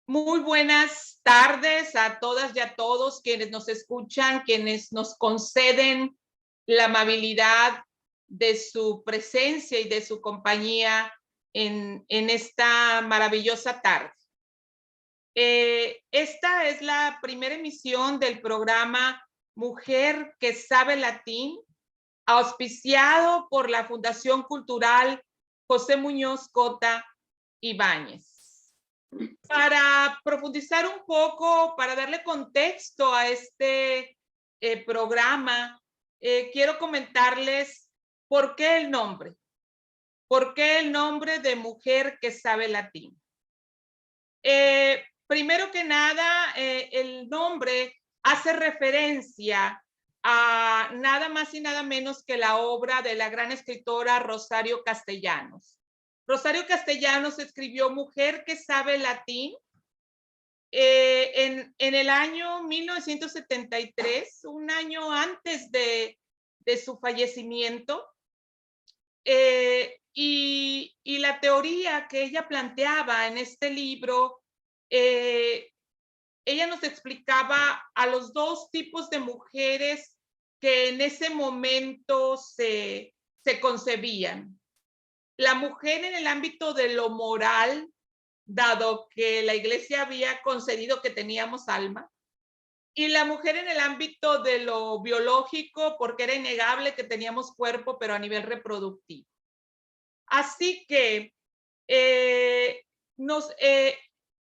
Muy buenas tardes a todas y a todos quienes nos escuchan, quienes nos conceden la amabilidad de su presencia y de su compañía en esta maravillosa tarde. Esta es la primera emisión del programa Mujer que Sabe Latín, auspiciado por la Fundación Cultural José Muñoz Cota Ibáñez. Para profundizar un poco, para darle contexto a este programa, quiero comentarles por qué el nombre. ¿Por qué el nombre de Mujer que Sabe Latín? Primero que nada, el nombre hace referencia a nada más y nada menos que la obra de la gran escritora Rosario Castellanos. Rosario Castellanos escribió Mujer que Sabe Latín en el año 1973, un año antes de su fallecimiento, y la teoría que ella planteaba en este libro, ella nos explicaba a los dos tipos de mujeres que en ese momento se concebían. La mujer en el ámbito de lo moral, dado que la iglesia había concedido que teníamos alma, y la mujer en el ámbito de lo biológico, porque era innegable que teníamos cuerpo, pero a nivel reproductivo. Así que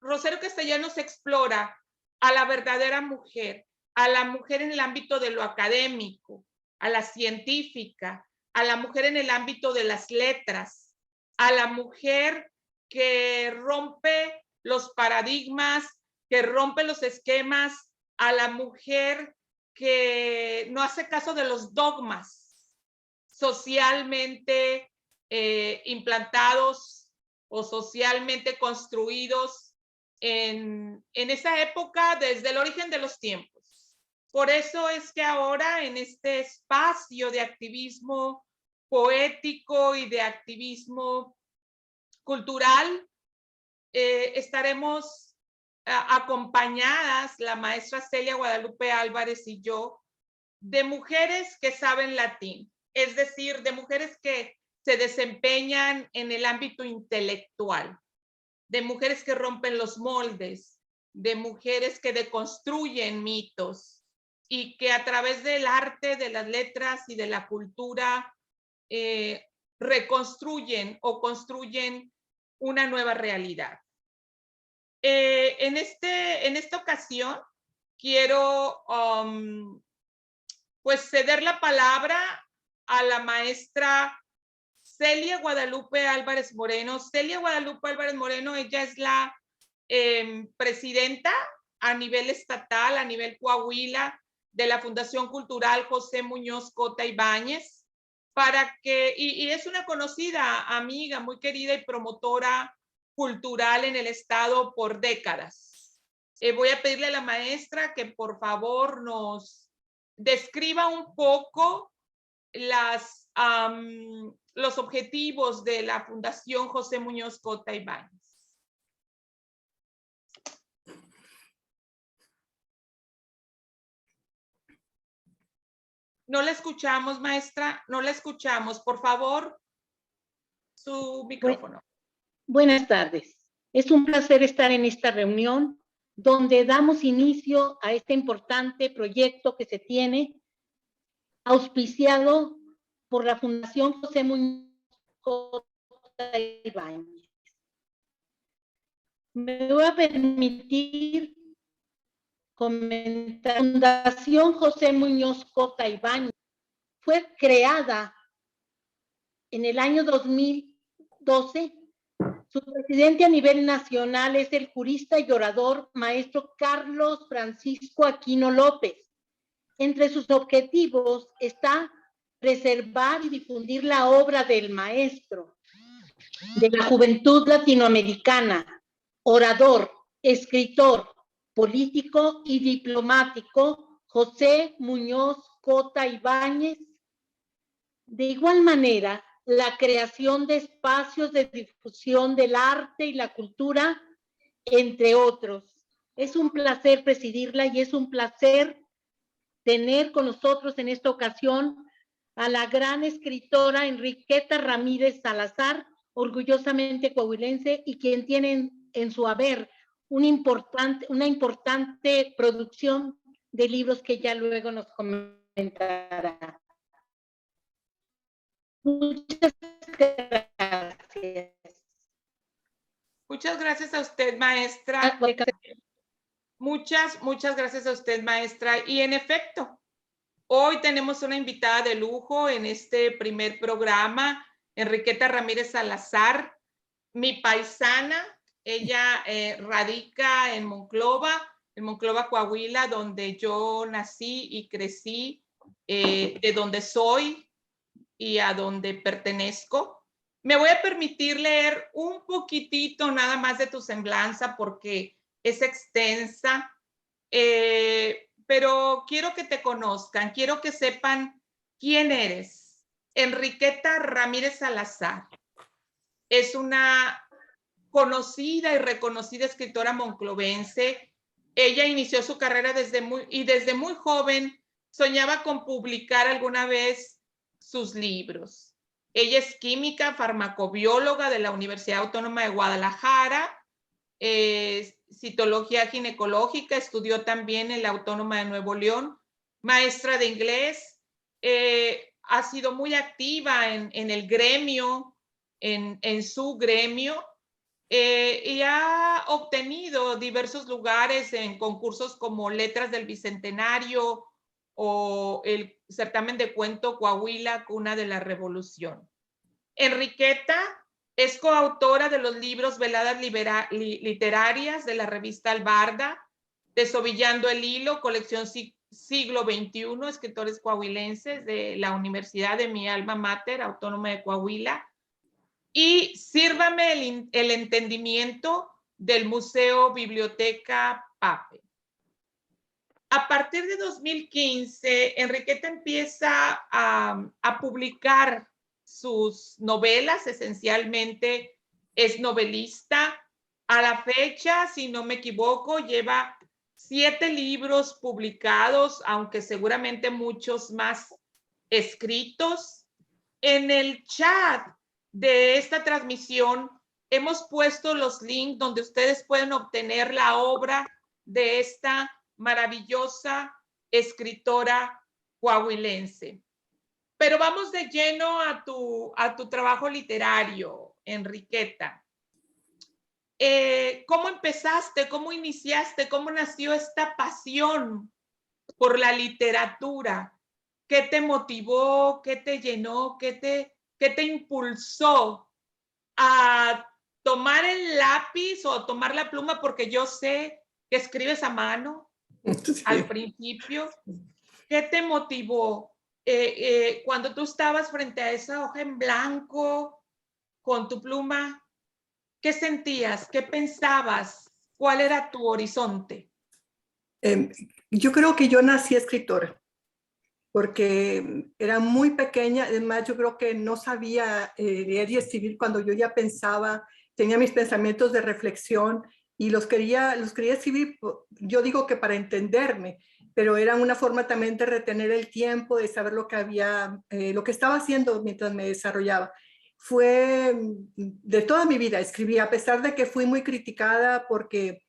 Rosario Castellanos explora a la verdadera mujer, a la mujer en el ámbito de lo académico, a la científica, a la mujer en el ámbito de las letras, a la mujer que rompe los paradigmas, que rompe los esquemas, a la mujer que no hace caso de los dogmas socialmente implantados o socialmente construidos en esa época desde el origen de los tiempos. Por eso es que ahora en este espacio de activismo poético y de activismo cultural estaremos acompañadas, la maestra Celia Guadalupe Álvarez y yo, de mujeres que saben latín, es decir, de mujeres que se desempeñan en el ámbito intelectual, de mujeres que rompen los moldes, de mujeres que deconstruyen mitos y que a través del arte, de las letras y de la cultura reconstruyen o construyen una nueva realidad. En esta ocasión quiero pues ceder la palabra a la maestra Celia Guadalupe Álvarez Moreno. Celia Guadalupe Álvarez Moreno, ella es la presidenta a nivel estatal, a nivel Coahuila, de la Fundación Cultural José Muñoz Cota Ibáñez, y es una conocida amiga, muy querida y promotora cultural en el estado por décadas. Voy a pedirle a la maestra que por favor nos describa un poco los objetivos de la Fundación José Muñoz Cota Ibáñez. No la escuchamos, maestra, no la escuchamos. Por favor, su micrófono. Buenas tardes. Es un placer estar en esta reunión donde damos inicio a este importante proyecto que se tiene auspiciado por la Fundación José Muñoz Cota Ibáñez. Me voy a permitir comentar. La Fundación José Muñoz Cota Ibáñez fue creada en el año 2012. Su presidente a nivel nacional es el jurista y orador maestro Carlos Francisco Aquino López. Entre sus objetivos está preservar y difundir la obra del maestro, de la juventud latinoamericana, orador, escritor, político y diplomático, José Muñoz Cota Ibáñez. De igual manera, la creación de espacios de difusión del arte y la cultura entre otros. Es un placer presidirla y es un placer tener con nosotros en esta ocasión a la gran escritora Enriqueta Ramírez Salazar, orgullosamente coahuilense, y quien tiene en su haber una importante producción de libros que ya luego nos comentará. Muchas gracias. Muchas gracias a usted, maestra. Muchas gracias a usted, maestra. Y en efecto, hoy tenemos una invitada de lujo en este primer programa, Enriqueta Ramírez Salazar, mi paisana. Ella radica en Monclova, Coahuila, donde yo nací y crecí, de donde soy y a donde pertenezco. Me voy a permitir leer un poquitito nada más de tu semblanza porque es extensa, pero quiero que te conozcan, quiero que sepan quién eres. Enriqueta Ramírez Salazar es una conocida y reconocida escritora monclovense. Ella inició su carrera desde muy joven soñaba con publicar alguna vez sus libros. Ella es química, farmacobióloga de la Universidad Autónoma de Guadalajara, citología ginecológica, estudió también en la Autónoma de Nuevo León, maestra de inglés, ha sido muy activa en el gremio, en su gremio, y ha obtenido diversos lugares en concursos como Letras del Bicentenario o el certamen de cuento Coahuila, Cuna de la Revolución. Enriqueta es coautora de los libros Veladas Literarias de la revista Albarda, Desovillando el Hilo, colección Siglo XXI, escritores coahuilenses de la Universidad de mi alma mater, Autónoma de Coahuila, y Sírvame el entendimiento del Museo Biblioteca Pape. A partir de 2015, Enriqueta empieza a publicar sus novelas, esencialmente es novelista. A la fecha, si no me equivoco, lleva 7 libros publicados, aunque seguramente muchos más escritos. En el chat de esta transmisión hemos puesto los links donde ustedes pueden obtener la obra de esta maravillosa escritora coahuilense. Pero vamos de lleno a tu trabajo literario, Enriqueta. ¿Cómo empezaste? ¿Cómo iniciaste? ¿Cómo nació esta pasión por la literatura? ¿Qué te motivó? ¿Qué te llenó? ¿Qué te impulsó a tomar el lápiz o a tomar la pluma? Porque yo sé que escribes a mano al principio. ¿Qué te motivó cuando tú estabas frente a esa hoja en blanco con tu pluma? ¿Qué sentías? ¿Qué pensabas? ¿Cuál era tu horizonte? Yo creo que yo nací escritora porque era muy pequeña. Además, yo creo que no sabía leer y escribir cuando yo ya pensaba, tenía mis pensamientos de reflexión y los quería escribir, yo digo que para entenderme, pero era una forma también de retener el tiempo, de saber lo que estaba haciendo mientras me desarrollaba. Fue de toda mi vida escribí, a pesar de que fui muy criticada porque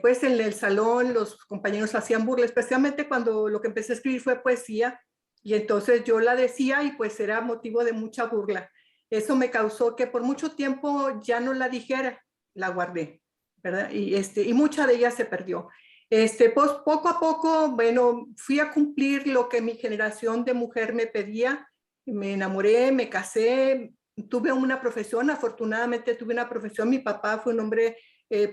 pues en el salón los compañeros hacían burla, especialmente cuando lo que empecé a escribir fue poesía, y entonces yo la decía y pues era motivo de mucha burla. Eso me causó que por mucho tiempo ya no la dijera, la guardé, ¿verdad? Y mucha de ella se perdió. Pues poco a poco, bueno, fui a cumplir lo que mi generación de mujer me pedía. Me enamoré, me casé, tuve una profesión, afortunadamente tuve una profesión. Mi papá fue un hombre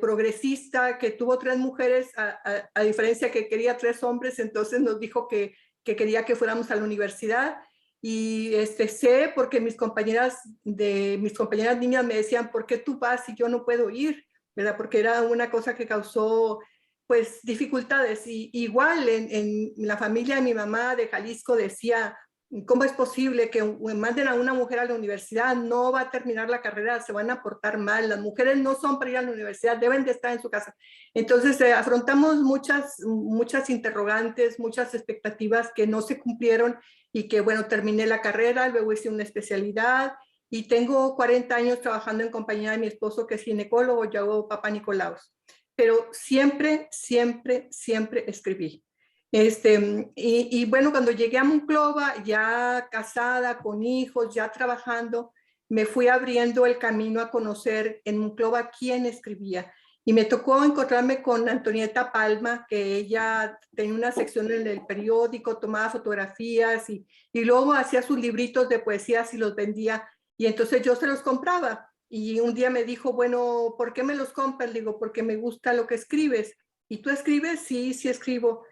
progresista que tuvo 3 mujeres, a diferencia que quería 3 hombres, entonces nos dijo que quería que fuéramos a la universidad. Y sé, porque mis compañeras niñas me decían, ¿por qué tú vas y yo no puedo ir? ¿Verdad? Porque era una cosa que causó pues dificultades. Y igual en la familia de mi mamá de Jalisco decía, ¿cómo es posible que manden a una mujer a la universidad? No va a terminar la carrera, se van a portar mal. Las mujeres no son para ir a la universidad, deben de estar en su casa. Entonces, afrontamos muchas interrogantes, muchas expectativas que no se cumplieron y que, bueno, terminé la carrera, luego hice una especialidad y tengo 40 años trabajando en compañía de mi esposo, que es ginecólogo. Yo hago Papá Nicolaos. Pero siempre, siempre, siempre escribí. Y bueno, cuando llegué a Monclova, ya casada, con hijos, ya trabajando, me fui abriendo el camino a conocer en Monclova quién escribía. Y me tocó encontrarme con Antonieta Palma, que ella tenía una sección en el periódico, tomaba fotografías y luego hacía sus libritos de poesías y los vendía. Y entonces yo se los compraba. Y un día me dijo, bueno, ¿por qué me los compras? Le digo, porque me gusta lo que escribes. ¿Y tú escribes? Sí, sí escribo.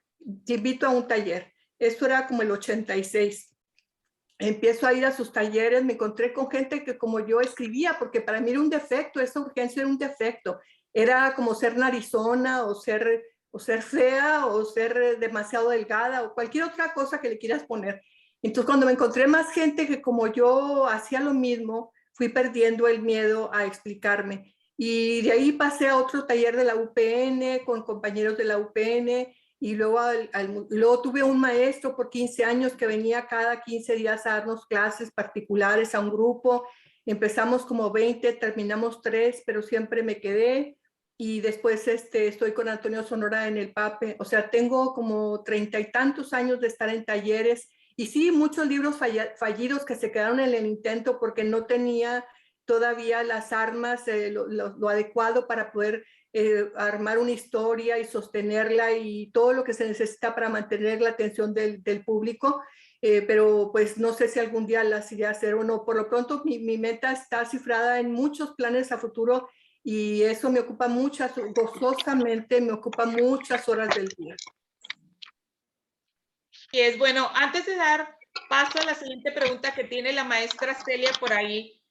Te invito a un taller. Esto era como el 86. Empiezo a ir a sus talleres, me encontré con gente que como yo escribía, porque para mí era un defecto, esa urgencia era un defecto. Era como ser narizona o ser fea o ser demasiado delgada o cualquier otra cosa que le quieras poner. Entonces cuando me encontré más gente que como yo hacía lo mismo, fui perdiendo el miedo a explicarme. Y de ahí pasé a otro taller de la UPN con compañeros de la UPN y luego tuve un maestro por 15 años que venía cada 15 días a darnos clases particulares a un grupo. Empezamos como 20, terminamos 3, pero siempre me quedé. Y después estoy con Antonio Sonora en el PAPE. O sea, tengo como 30 y tantos años de estar en talleres. Y sí, muchos libros fallidos que se quedaron en el intento porque no tenía todavía las armas, lo adecuado para poder armar una historia y sostenerla y todo lo que se necesita para mantener la atención del público, pero pues no sé si algún día las iré a hacer o no. Por lo pronto mi meta está cifrada en muchos planes a futuro y eso me ocupa gozosamente me ocupa muchas horas del día. Y es bueno, antes de dar paso a la siguiente pregunta que tiene la maestra Celia por ahí,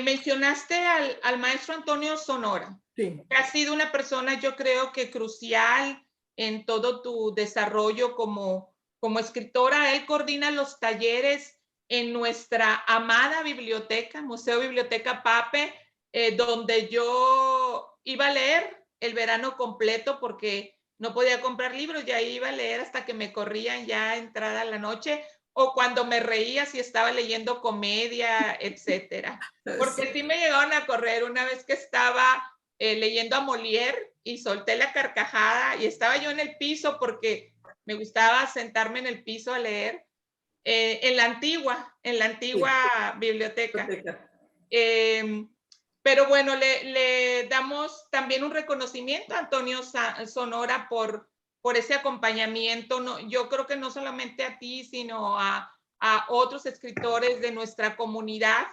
mencionaste al maestro Antonio Sonora. Sí. Que ha sido una persona, yo creo que crucial en todo tu desarrollo como escritora. Él coordina los talleres en nuestra amada biblioteca, Museo Biblioteca Pape, donde yo iba a leer el verano completo porque no podía comprar libros, ya iba a leer hasta que me corrían ya entrada la noche, o cuando me reía si estaba leyendo comedia, etcétera. Porque sí me llegaron a correr una vez que estaba leyendo a Molière y solté la carcajada y estaba yo en el piso porque me gustaba sentarme en el piso a leer en la antigua sí. Biblioteca. Pero bueno, le damos también un reconocimiento a Antonio Sonora por ese acompañamiento. No, yo creo que no solamente a ti, sino a otros escritores de nuestra comunidad,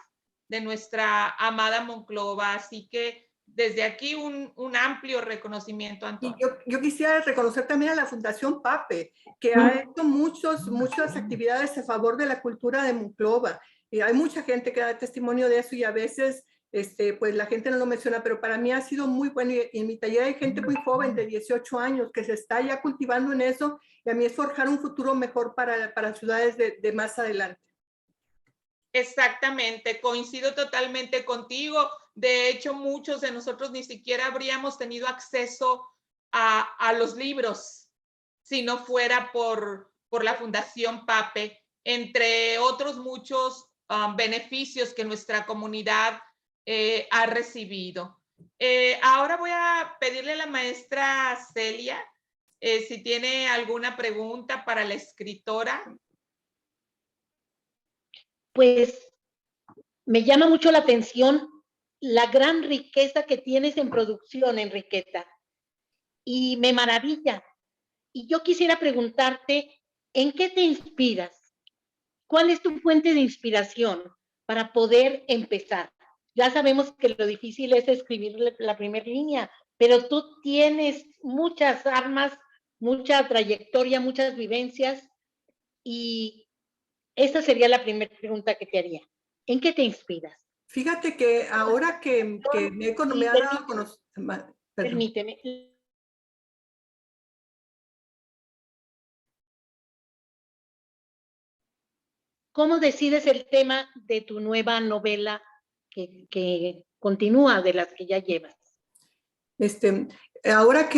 de nuestra amada Monclova. Así que desde aquí un amplio reconocimiento, Antonio. Y yo quisiera reconocer también a la Fundación Pape, que ha hecho muchas actividades a favor de la cultura de Monclova. Y hay mucha gente que da testimonio de eso y a veces pues la gente no lo menciona, pero para mí ha sido muy bueno. Y en mi taller hay gente muy joven de 18 años que se está ya cultivando en eso y a mí es forjar un futuro mejor para ciudades de más adelante. Exactamente, coincido totalmente contigo. De hecho, muchos de nosotros ni siquiera habríamos tenido acceso a los libros si no fuera por la Fundación Pape, entre otros muchos beneficios que nuestra comunidad ha recibido. Ahora voy a pedirle a la maestra Celia si tiene alguna pregunta para la escritora. Pues me llama mucho la atención la gran riqueza que tienes en producción, Enriqueta, y me maravilla. Y yo quisiera preguntarte, ¿en qué te inspiras? ¿Cuál es tu fuente de inspiración para poder empezar? Ya sabemos que lo difícil es escribir la primera línea, pero tú tienes muchas armas, mucha trayectoria, muchas vivencias, y esa sería la primera pregunta que te haría. ¿En qué te inspiras? Fíjate que ahora que me ha dado a conocer... Permíteme. ¿Cómo decides el tema de tu nueva novela que continúa de las que ya llevas? Ahora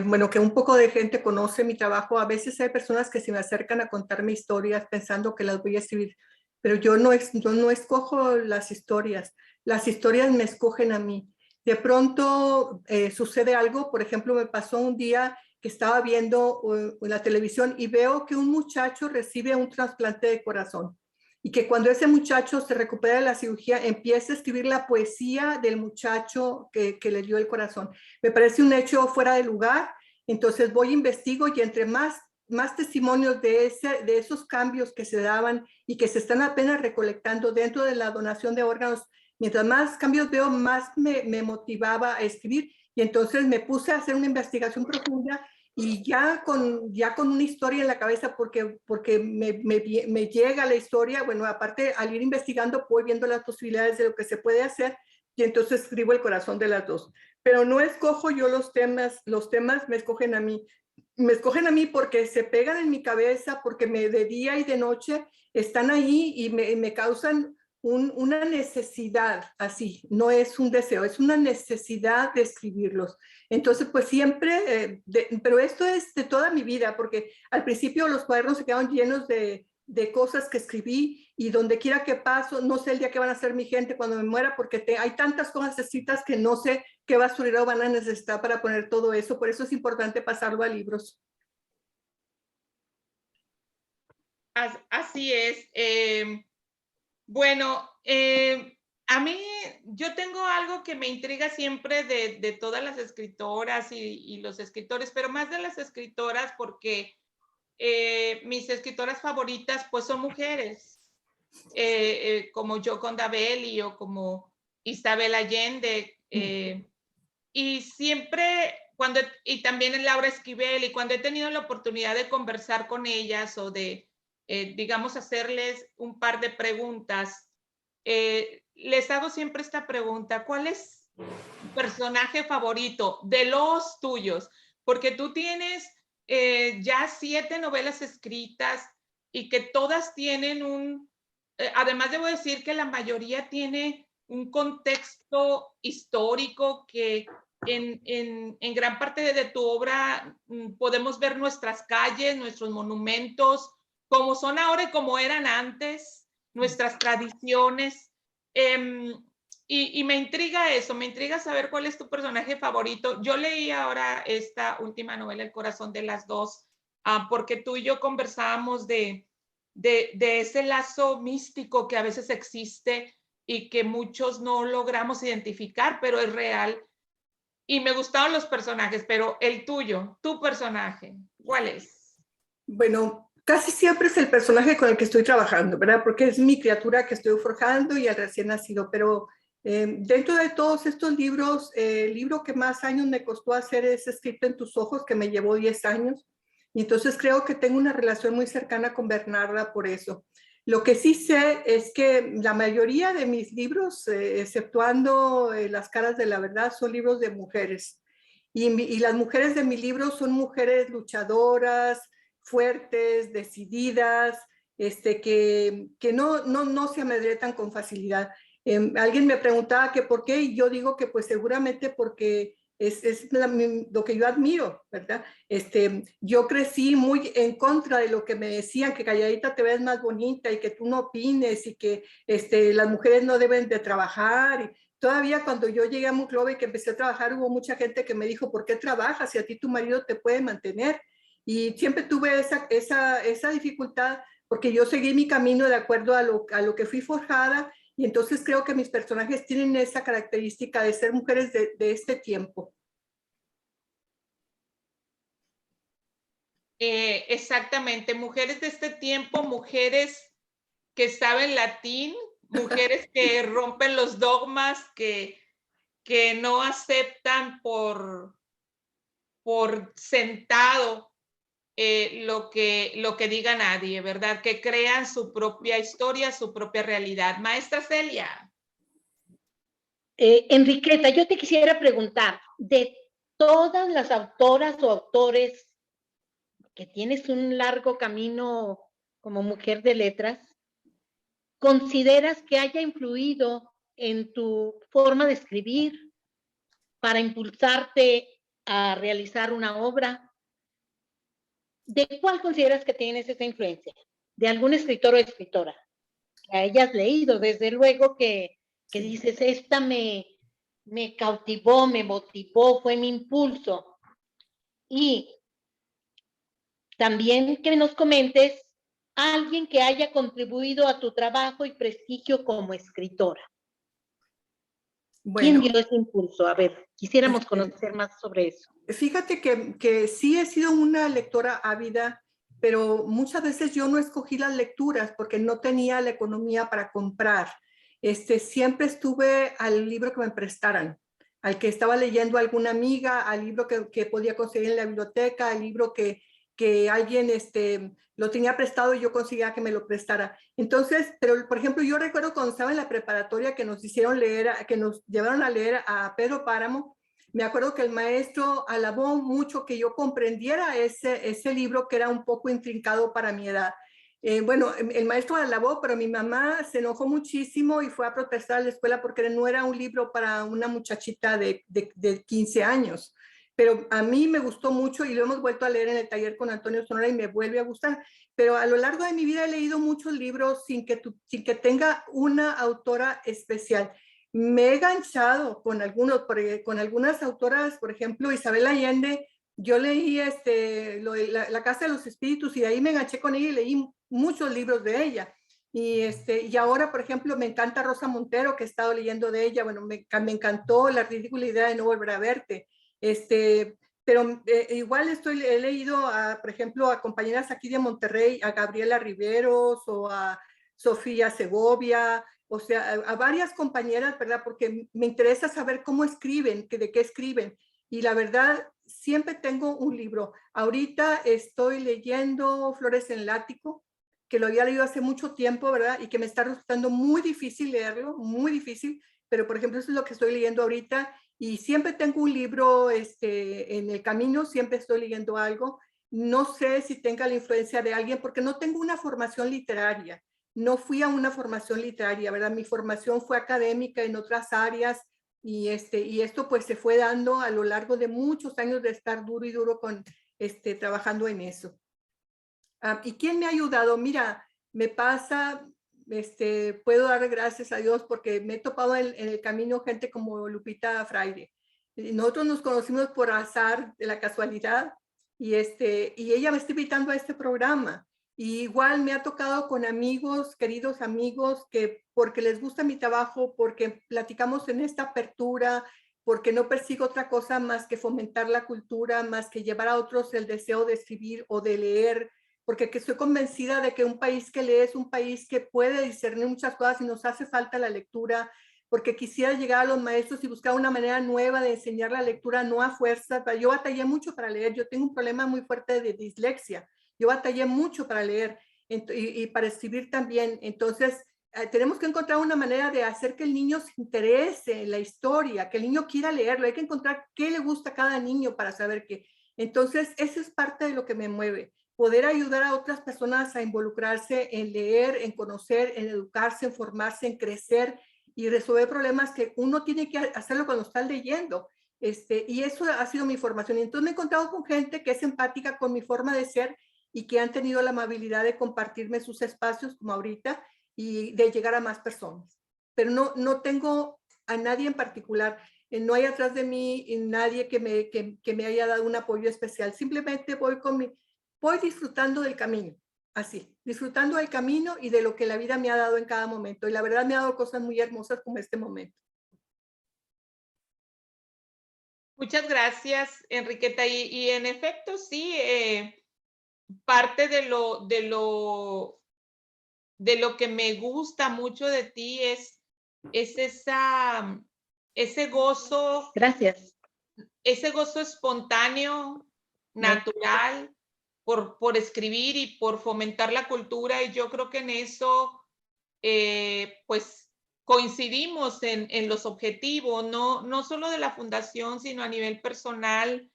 bueno, que un poco de gente conoce mi trabajo, a veces hay personas que se me acercan a contarme historias pensando que las voy a escribir, pero yo no escojo las historias me escogen a mí. De pronto sucede algo, por ejemplo, me pasó un día que estaba viendo la televisión y veo que un muchacho recibe un trasplante de corazón. Y que cuando ese muchacho se recupera de la cirugía, empieza a escribir la poesía del muchacho que le dio el corazón. Me parece un hecho fuera de lugar, entonces voy, investigo y entre más testimonios de esos cambios que se daban y que se están apenas recolectando dentro de la donación de órganos, mientras más cambios veo, más me motivaba a escribir. Y entonces me puse a hacer una investigación profunda y ya con una historia en la cabeza, porque me llega la historia, bueno, aparte al ir investigando, voy viendo las posibilidades de lo que se puede hacer y entonces escribo el corazón de las dos. Pero no escojo yo los temas me escogen a mí. Me escogen a mí porque se pegan en mi cabeza, porque de día y de noche están ahí y me causan una necesidad, así, no es un deseo, es una necesidad de escribirlos. Entonces, pues siempre, pero esto es de toda mi vida, porque al principio los cuadernos se quedaron llenos de cosas que escribí y donde quiera que paso, no sé el día que van a ser mi gente cuando me muera, porque hay tantas cosas escritas que no sé qué basurero van a necesitar para poner todo eso, por eso es importante pasarlo a libros. Así es. Bueno, a mí, yo tengo algo que me intriga siempre de todas las escritoras y los escritores, pero más de las escritoras porque mis escritoras favoritas pues son mujeres, como Gioconda Belli o como Isabel Allende, y siempre y también Laura Esquivel, y cuando he tenido la oportunidad de conversar con ellas o de, digamos, hacerles un par de preguntas, les hago siempre esta pregunta: ¿cuál es tu personaje favorito de los tuyos? Porque tú tienes ya 7 novelas escritas y que todas tienen además debo decir que la mayoría tiene un contexto histórico que en gran parte de tu obra podemos ver nuestras calles, nuestros monumentos, como son ahora y como eran antes, nuestras tradiciones. Y me intriga eso, me intriga saber cuál es tu personaje favorito. Yo leí ahora esta última novela, El corazón de las dos, porque tú y yo conversábamos de ese lazo místico que a veces existe y que muchos no logramos identificar, pero es real. Y me gustaron los personajes, pero el tuyo, tu personaje, ¿cuál es? Bueno, casi siempre es el personaje con el que estoy trabajando, ¿verdad? Porque es mi criatura que estoy forjando y el recién nacido, pero dentro de todos estos libros, el libro que más años me costó hacer es Escrito en tus ojos, que me llevó 10 años. Y entonces creo que tengo una relación muy cercana con Bernarda por eso. Lo que sí sé es que la mayoría de mis libros, exceptuando Las caras de la verdad, son libros de mujeres. Y las mujeres de mi libro son mujeres luchadoras, fuertes, decididas, que no se amedretan con facilidad. Alguien me preguntaba que por qué, y yo digo que pues seguramente porque es lo que yo admiro, ¿verdad? Yo crecí muy en contra de lo que me decían, que calladita te ves más bonita y que tú no opines y que las mujeres no deben de trabajar. Todavía cuando yo llegué a Monclova y que empecé a trabajar, hubo mucha gente que me dijo, ¿por qué trabajas si a ti tu marido te puede mantener? Y siempre tuve esa dificultad porque yo seguí mi camino de acuerdo a lo que fui forjada, y entonces creo que mis personajes tienen esa característica de ser mujeres de este tiempo. Exactamente, mujeres de este tiempo, mujeres que saben latín, mujeres que rompen los dogmas, que no aceptan por sentado lo que diga nadie, ¿verdad? Que crean su propia historia, su propia realidad. Maestra Celia. Enriqueta, yo te quisiera preguntar, de todas las autoras o autores que tienes un largo camino como mujer de letras, consideras que haya influido en tu forma de escribir para impulsarte a realizar una obra? ¿De cuál consideras que tienes esa influencia? ¿De algún escritor o escritora que hayas leído? Desde luego que dices, esta me cautivó, me motivó, fue mi impulso. Y también que nos comentes a alguien que haya contribuido a tu trabajo y prestigio como escritora. ¿Quién Bueno, dio ese impulso? A ver, quisiéramos conocer más sobre eso. fíjate que sí he sido una lectora ávida, pero muchas veces yo no escogí las lecturas porque no tenía la economía para comprar. Siempre estuve al libro que me prestaran, al que estaba leyendo alguna amiga, al libro que podía conseguir en la biblioteca, al libro que alguien lo tenía prestado y yo conseguía que me lo prestara. Entonces, pero por ejemplo, yo recuerdo cuando estaba en la preparatoria que nos hicieron leer, que nos llevaron a leer a Pedro Páramo. Me acuerdo que el maestro alabó mucho que yo comprendiera ese libro que era un poco intrincado para mi edad. Bueno, el maestro alabó, pero mi mamá se enojó muchísimo y fue a protestar a la escuela porque no era un libro para una muchachita de 15 años. Pero a mí me gustó mucho y lo hemos vuelto a leer en el taller con Antonio Sonora y me vuelve a gustar. Pero a lo largo de mi vida he leído muchos libros sin que tenga una autora especial. Me he enganchado con con algunas autoras, por ejemplo, Isabel Allende. Yo leí la Casa de los Espíritus y de ahí me enganché con ella y leí muchos libros de ella. Y ahora, por ejemplo, me encanta Rosa Montero, que he estado leyendo de ella. Bueno, me encantó La ridícula idea de no volver a verte. Pero igual he leído, por ejemplo, a compañeras aquí de Monterrey, a Gabriela Riveros o a Sofía Segovia, o sea, a varias compañeras, ¿verdad? Porque me interesa saber cómo escriben, de qué escriben. Y la verdad, siempre tengo un libro. Ahorita estoy leyendo Flores en el Ático, que lo había leído hace mucho tiempo, ¿verdad? Y que me está resultando muy difícil leerlo, muy difícil. Pero, por ejemplo, eso es lo que estoy leyendo ahorita. Y siempre tengo un libro en el camino, siempre estoy leyendo algo. No sé si tenga la influencia de alguien, porque no tengo una formación literaria. No fui a una formación literaria, ¿verdad? Mi formación fue académica en otras áreas y esto pues se fue dando a lo largo de muchos años de estar duro y duro trabajando en eso. ¿Y quién me ha ayudado? Mira, me pasa, puedo dar gracias a Dios porque me he topado en el camino gente como Lupita Fraire. Nosotros nos conocimos por azar, de la casualidad, y ella me está invitando a este programa. Y igual me ha tocado con amigos, queridos amigos, que porque les gusta mi trabajo, porque platicamos en esta apertura, porque no persigo otra cosa más que fomentar la cultura, más que llevar a otros el deseo de escribir o de leer, porque estoy convencida de que un país que lee es un país que puede discernir muchas cosas y nos hace falta la lectura, porque quisiera llegar a los maestros y buscar una manera nueva de enseñar la lectura, no a fuerza. Yo batallé mucho para leer, yo tengo un problema muy fuerte de dislexia, yo batallé mucho para leer y para escribir también. Entonces, tenemos que encontrar una manera de hacer que el niño se interese en la historia, que el niño quiera leerlo, hay que encontrar qué le gusta a cada niño para saber qué. Entonces, eso es parte de lo que me mueve, poder ayudar a otras personas a involucrarse en leer, en conocer, en educarse, en formarse, en crecer y resolver problemas que uno tiene que hacerlo cuando está leyendo. Y eso ha sido mi formación. Y entonces me he encontrado con gente que es empática con mi forma de ser y que han tenido la amabilidad de compartirme sus espacios, como ahorita, y de llegar a más personas. Pero no tengo a nadie en particular. No hay atrás de mí nadie que me haya dado un apoyo especial. Simplemente voy disfrutando del camino, así, disfrutando del camino y de lo que la vida me ha dado en cada momento. Y la verdad me ha dado cosas muy hermosas como este momento. Muchas gracias, Enriqueta. Y en efecto, sí, parte de lo que me gusta mucho de ti es ese gozo. Gracias. Ese gozo espontáneo, natural, por escribir y por fomentar la cultura. Y yo creo que en eso, pues, coincidimos en los objetivos, no solo de la fundación, sino a nivel personal.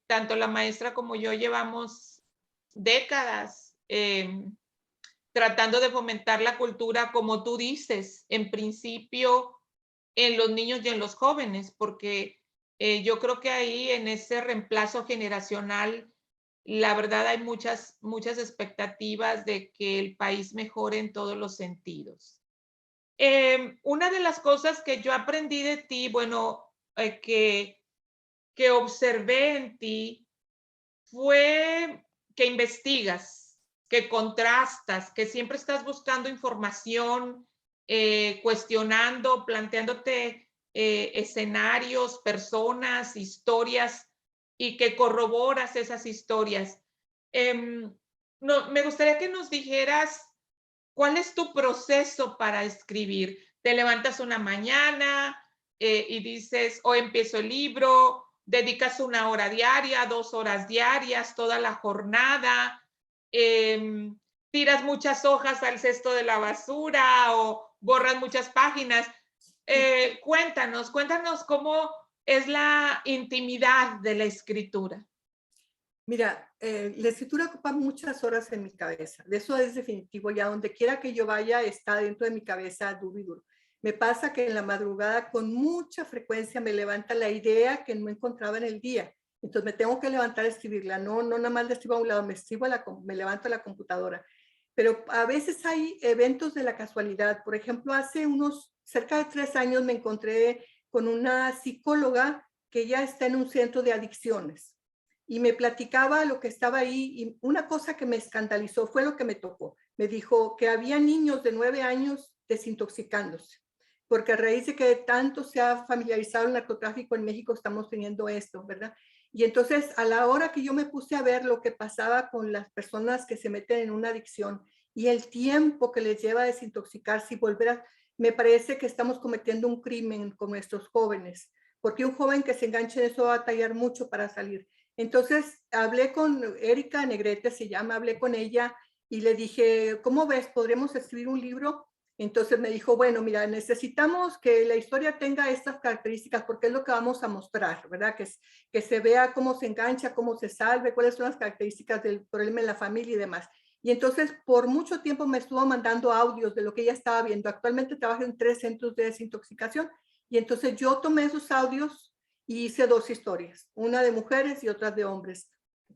Tanto la maestra como yo llevamos décadas tratando de fomentar la cultura, como tú dices, en principio en los niños y en los jóvenes, porque yo creo que ahí en ese reemplazo generacional, la verdad hay muchas expectativas de que el país mejore en todos los sentidos. Una de las cosas que yo aprendí de ti, bueno, que observé en ti fue que investigas, que contrastas, que siempre estás buscando información, cuestionando, planteándote escenarios, personas, historias y que corroboras esas historias. No, me gustaría que nos dijeras cuál es tu proceso para escribir. ¿Te levantas una mañana y dices, hoy empiezo el libro? ¿Dedicas 1 hora diaria, 2 horas diarias, toda la jornada? ¿Tiras muchas hojas al cesto de la basura o borras muchas páginas? Cuéntanos cómo es la intimidad de la escritura. Mira, la escritura ocupa muchas horas en mi cabeza. De eso es definitivo. Ya donde quiera que yo vaya, está dentro de mi cabeza duro y duro. Me pasa que en la madrugada con mucha frecuencia me levanta la idea que no encontraba en el día. Entonces me tengo que levantar a escribirla. No nada más la escribo a un lado, me levanto a la computadora. Pero a veces hay eventos de la casualidad. Por ejemplo, hace unos cerca de 3 años me encontré con una psicóloga que ya está en un centro de adicciones y me platicaba lo que estaba ahí, y una cosa que me escandalizó fue lo que me tocó. Me dijo que había niños de 9 años desintoxicándose, porque a raíz de que tanto se ha familiarizado el narcotráfico en México, estamos teniendo esto, ¿verdad? Y entonces, a la hora que yo me puse a ver lo que pasaba con las personas que se meten en una adicción y el tiempo que les lleva a desintoxicarse y volver a... Me parece que estamos cometiendo un crimen con nuestros jóvenes, porque un joven que se enganche en eso va a batallar mucho para salir. Entonces hablé con Erika Negrete, se llama, hablé con ella y le dije, ¿cómo ves? ¿Podremos escribir un libro? Entonces me dijo, bueno, mira, necesitamos que la historia tenga estas características porque es lo que vamos a mostrar, ¿verdad? Que se vea cómo se engancha, cómo se salve, cuáles son las características del problema en la familia y demás. Y entonces por mucho tiempo me estuvo mandando audios de lo que ella estaba viendo. Actualmente trabaja en 3 centros de desintoxicación y entonces yo tomé esos audios y hice 2 historias, una de mujeres y otra de hombres.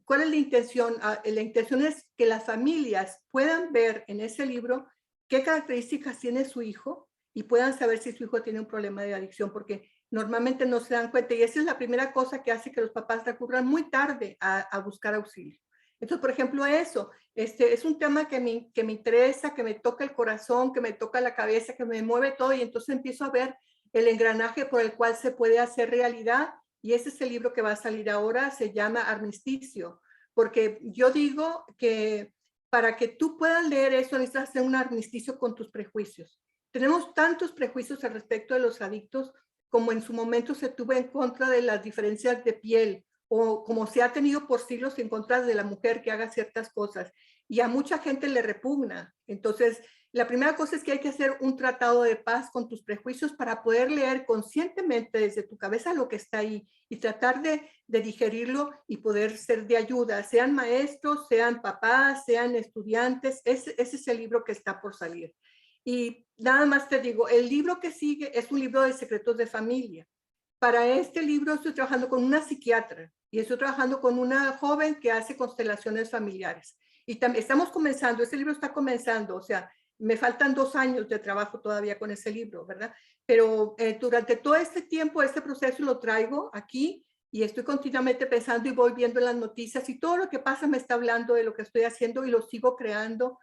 ¿Cuál es la intención? La intención es que las familias puedan ver en ese libro qué características tiene su hijo y puedan saber si su hijo tiene un problema de adicción, porque normalmente no se dan cuenta y esa es la primera cosa que hace que los papás recurran muy tarde a buscar auxilio. Entonces, por ejemplo, eso, es un tema que me interesa, que me toca el corazón, que me toca la cabeza, que me mueve todo y entonces empiezo a ver el engranaje por el cual se puede hacer realidad y ese es el libro que va a salir ahora, se llama Armisticio, porque yo digo que para que tú puedas leer eso necesitas hacer un armisticio con tus prejuicios. Tenemos tantos prejuicios al respecto de los adictos como en su momento se tuvo en contra de las diferencias de piel o como se ha tenido por siglos en contra de la mujer que haga ciertas cosas y a mucha gente le repugna. Entonces, la primera cosa es que hay que hacer un tratado de paz con tus prejuicios para poder leer conscientemente desde tu cabeza lo que está ahí y tratar de digerirlo y poder ser de ayuda, sean maestros, sean papás, sean estudiantes. Ese es el libro que está por salir. Y nada más te digo, el libro que sigue es un libro de secretos de familia. Para este libro estoy trabajando con una psiquiatra y estoy trabajando con una joven que hace constelaciones familiares. Y también estamos comenzando, este libro está comenzando, o sea, me faltan 2 años de trabajo todavía con ese libro, ¿verdad? Pero durante todo este tiempo, este proceso lo traigo aquí y estoy continuamente pensando y voy viendo las noticias y todo lo que pasa me está hablando de lo que estoy haciendo y lo sigo creando.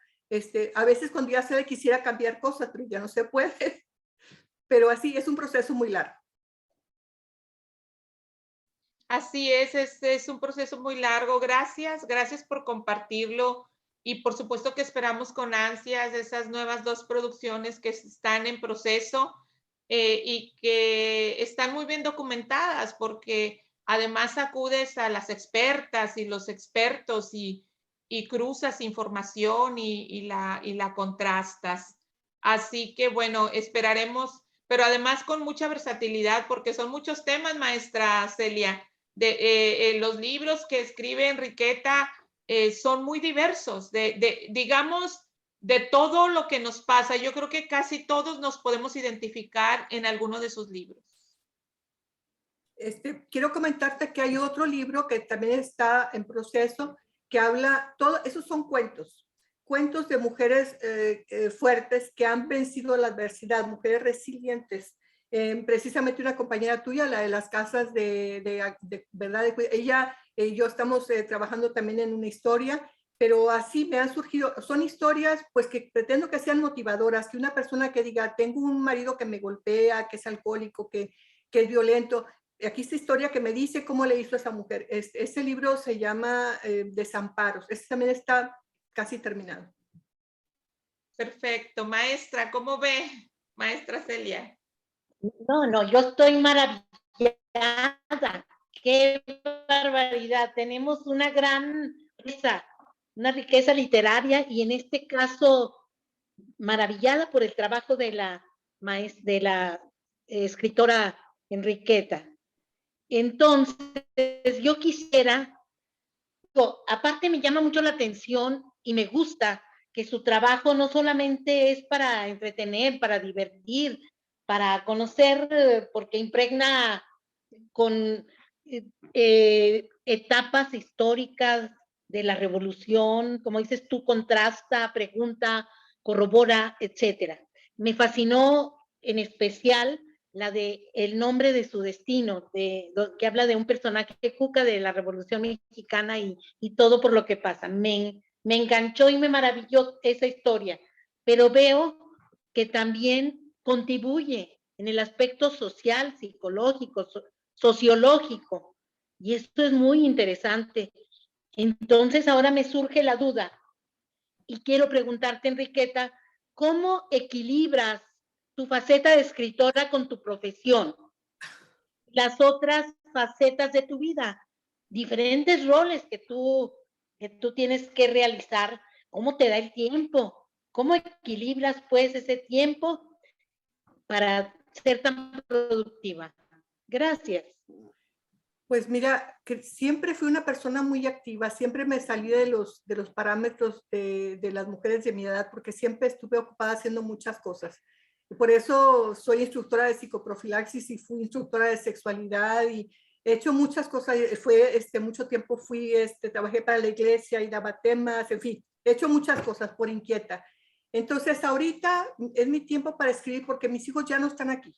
A veces cuando ya se quisiera cambiar cosas, pero ya no se puede. Pero así es un proceso muy largo. Así es un proceso muy largo. Gracias por compartirlo y por supuesto que esperamos con ansias esas nuevas 2 producciones que están en proceso y que están muy bien documentadas porque además acudes a las expertas y los expertos y cruzas información y la contrastas. Así que bueno, esperaremos, pero además con mucha versatilidad porque son muchos temas, maestra Celia. Los libros que escribe Enriqueta son muy diversos, digamos, de todo lo que nos pasa. Yo creo que casi todos nos podemos identificar en alguno de sus libros. Quiero comentarte que hay otro libro que también está en proceso, que habla, esos son cuentos de mujeres fuertes que han vencido la adversidad, mujeres resilientes. Precisamente una compañera tuya, la de las casas ¿verdad? Ella y yo estamos trabajando también en una historia, pero así me han surgido, son historias pues que pretendo que sean motivadoras, que una persona que diga, tengo un marido que me golpea, que es alcohólico, que es violento. Aquí esta historia que me dice cómo le hizo a esa mujer. Ese libro se llama Desamparos. Ese también está casi terminado. Perfecto. Maestra, ¿cómo ve? Maestra Celia. No, yo estoy maravillada. Qué barbaridad. Tenemos una gran riqueza literaria y en este caso maravillada por el trabajo de la escritora Enriqueta. Entonces, yo quisiera, aparte me llama mucho la atención y me gusta que su trabajo no solamente es para entretener, para divertir, para conocer, porque impregna con etapas históricas de la revolución, como dices tú, contrasta, pregunta, corrobora, etcétera. Me fascinó en especial la de El nombre de su destino, que habla de un personaje cuca de la Revolución Mexicana y todo por lo que pasa. Me enganchó y me maravilló esa historia, pero veo que también contribuye en el aspecto social, psicológico, sociológico, y esto es muy interesante. Entonces ahora me surge la duda y quiero preguntarte, Enriqueta, ¿cómo equilibras tu faceta de escritora con tu profesión, las otras facetas de tu vida, diferentes roles que tú tienes que realizar? ¿Cómo te da el tiempo? ¿Cómo equilibras pues ese tiempo para ser tan productiva? Gracias. Pues mira, que siempre fui una persona muy activa, siempre me salí de los parámetros de las mujeres de mi edad, porque siempre estuve ocupada haciendo muchas cosas. Y por eso soy instructora de psicoprofilaxis y fui instructora de sexualidad y he hecho muchas cosas. Mucho tiempo trabajé para la iglesia y daba temas, en fin, he hecho muchas cosas por inquieta. Entonces ahorita es mi tiempo para escribir porque mis hijos ya no están aquí.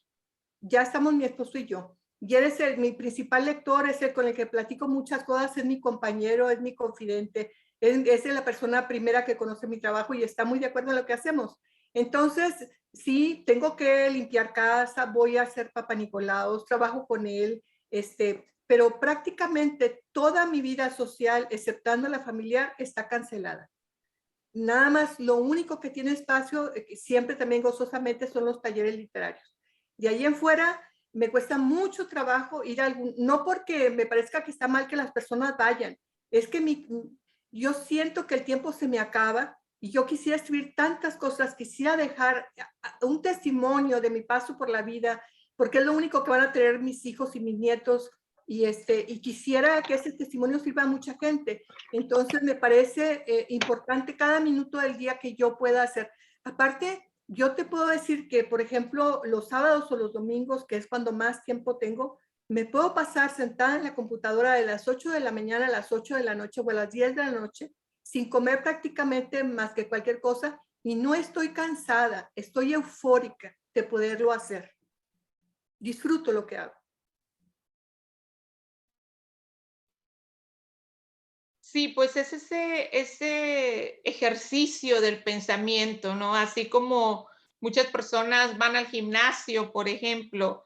Ya estamos mi esposo y yo. Y él es mi principal lector, es el con el que platico muchas cosas, es mi compañero, es mi confidente, es la persona primera que conoce mi trabajo y está muy de acuerdo en lo que hacemos. Entonces, sí, tengo que limpiar casa, voy a hacer Papá Nicolaos, trabajo con él, pero prácticamente toda mi vida social, exceptando la familiar, está cancelada. Nada más, lo único que tiene espacio, siempre también gozosamente, son los talleres literarios. De ahí en fuera, me cuesta mucho trabajo ir a no porque me parezca que está mal que las personas vayan, es que yo siento que el tiempo se me acaba y yo quisiera escribir tantas cosas, quisiera dejar un testimonio de mi paso por la vida, porque es lo único que van a tener mis hijos y mis nietos, y quisiera que ese testimonio sirva a mucha gente. Entonces me parece importante cada minuto del día que yo pueda hacer. Aparte, yo te puedo decir que, por ejemplo, los sábados o los domingos, que es cuando más tiempo tengo, me puedo pasar sentada en la computadora de las 8 de la mañana a las 8 de la noche o a las 10 de la noche, sin comer prácticamente más que cualquier cosa, y no estoy cansada, estoy eufórica de poderlo hacer. Disfruto lo que hago. Sí, pues es ese ejercicio del pensamiento, ¿no? Así como muchas personas van al gimnasio, por ejemplo,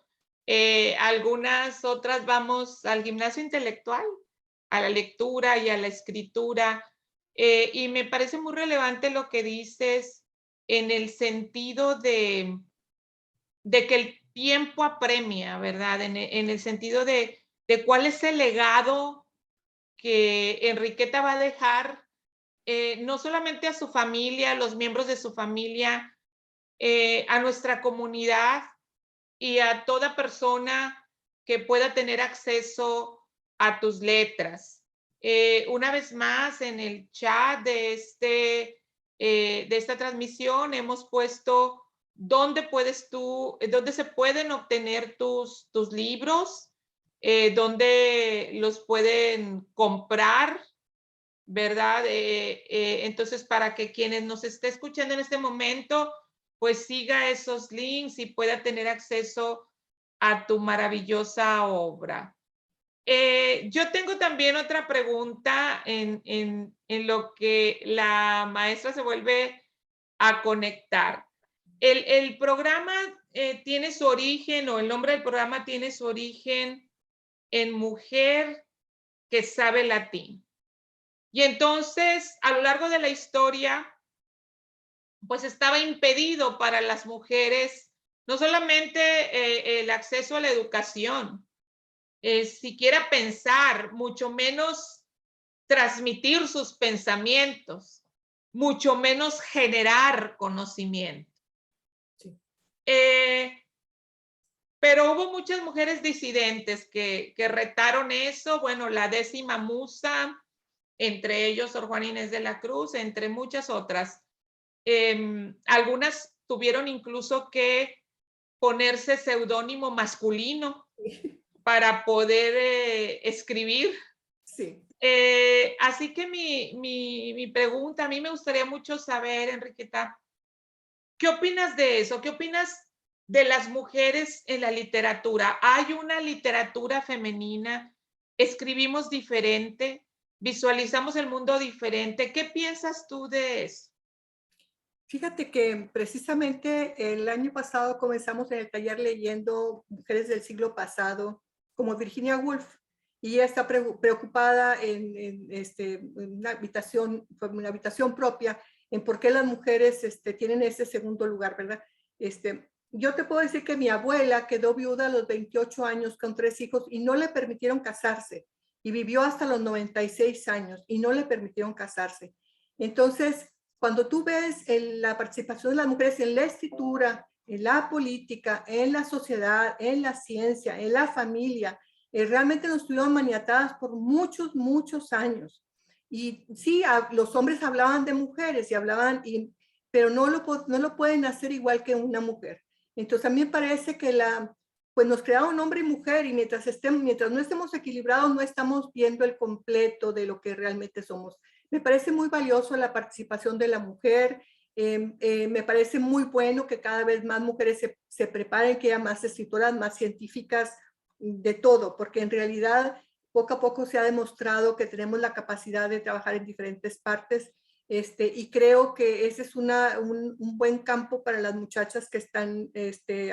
algunas otras vamos al gimnasio intelectual, a la lectura y a la escritura. Y me parece muy relevante lo que dices en el sentido de que el tiempo apremia, ¿verdad? En el sentido de cuál es el legado que Enriqueta va a dejar, no solamente a su familia, a los miembros de su familia, a nuestra comunidad y a toda persona que pueda tener acceso a tus letras. Una vez más, en el chat de de esta transmisión hemos puesto dónde dónde se pueden obtener tus libros, dónde los pueden comprar, ¿verdad? Entonces, para que quienes nos esté escuchando en este momento, pues siga esos links y pueda tener acceso a tu maravillosa obra. Yo tengo también otra pregunta en lo que la maestra se vuelve a conectar. El programa tiene su origen, o el nombre del programa tiene su origen en Mujer que sabe latín. Y entonces, a lo largo de la historia, pues estaba impedido para las mujeres no solamente el acceso a la educación, siquiera pensar, mucho menos transmitir sus pensamientos, mucho menos generar conocimiento. Sí. Pero hubo muchas mujeres disidentes que retaron eso. Bueno, la 10ª musa, entre ellos Sor Juana Inés de la Cruz, entre muchas otras. Algunas tuvieron incluso que ponerse seudónimo masculino para poder escribir. Sí. Así que mi pregunta, a mí me gustaría mucho saber, Enriqueta, ¿qué opinas de eso? ¿Qué opinas de las mujeres en la literatura? ¿Hay una literatura femenina? ¿Escribimos diferente? ¿Visualizamos el mundo diferente? ¿Qué piensas tú de eso? Fíjate que precisamente el año pasado comenzamos en el taller leyendo mujeres del siglo pasado, como Virginia Woolf, y ella está preocupada en una habitación propia, en por qué las mujeres tienen ese segundo lugar, ¿verdad? Yo te puedo decir que mi abuela quedó viuda a los 28 años con 3 hijos y no le permitieron casarse, y vivió hasta los 96 años y no le permitieron casarse. Entonces, cuando tú ves la participación de las mujeres en la escritura, en la política, en la sociedad, en la ciencia, en la familia, realmente nos estuvieron maniatadas por muchos, muchos años. Y sí, los hombres hablaban de mujeres y hablaban, pero no lo pueden hacer igual que una mujer. Entonces a mí me parece que pues nos crearon hombre y mujer, y mientras no estemos equilibrados, no estamos viendo el completo de lo que realmente somos. Me parece muy valioso la participación de la mujer. Me parece muy bueno que cada vez más mujeres se preparen, que haya más escritoras, más científicas, de todo, porque en realidad poco a poco se ha demostrado que tenemos la capacidad de trabajar en diferentes partes, y creo que ese es un buen campo para las muchachas que están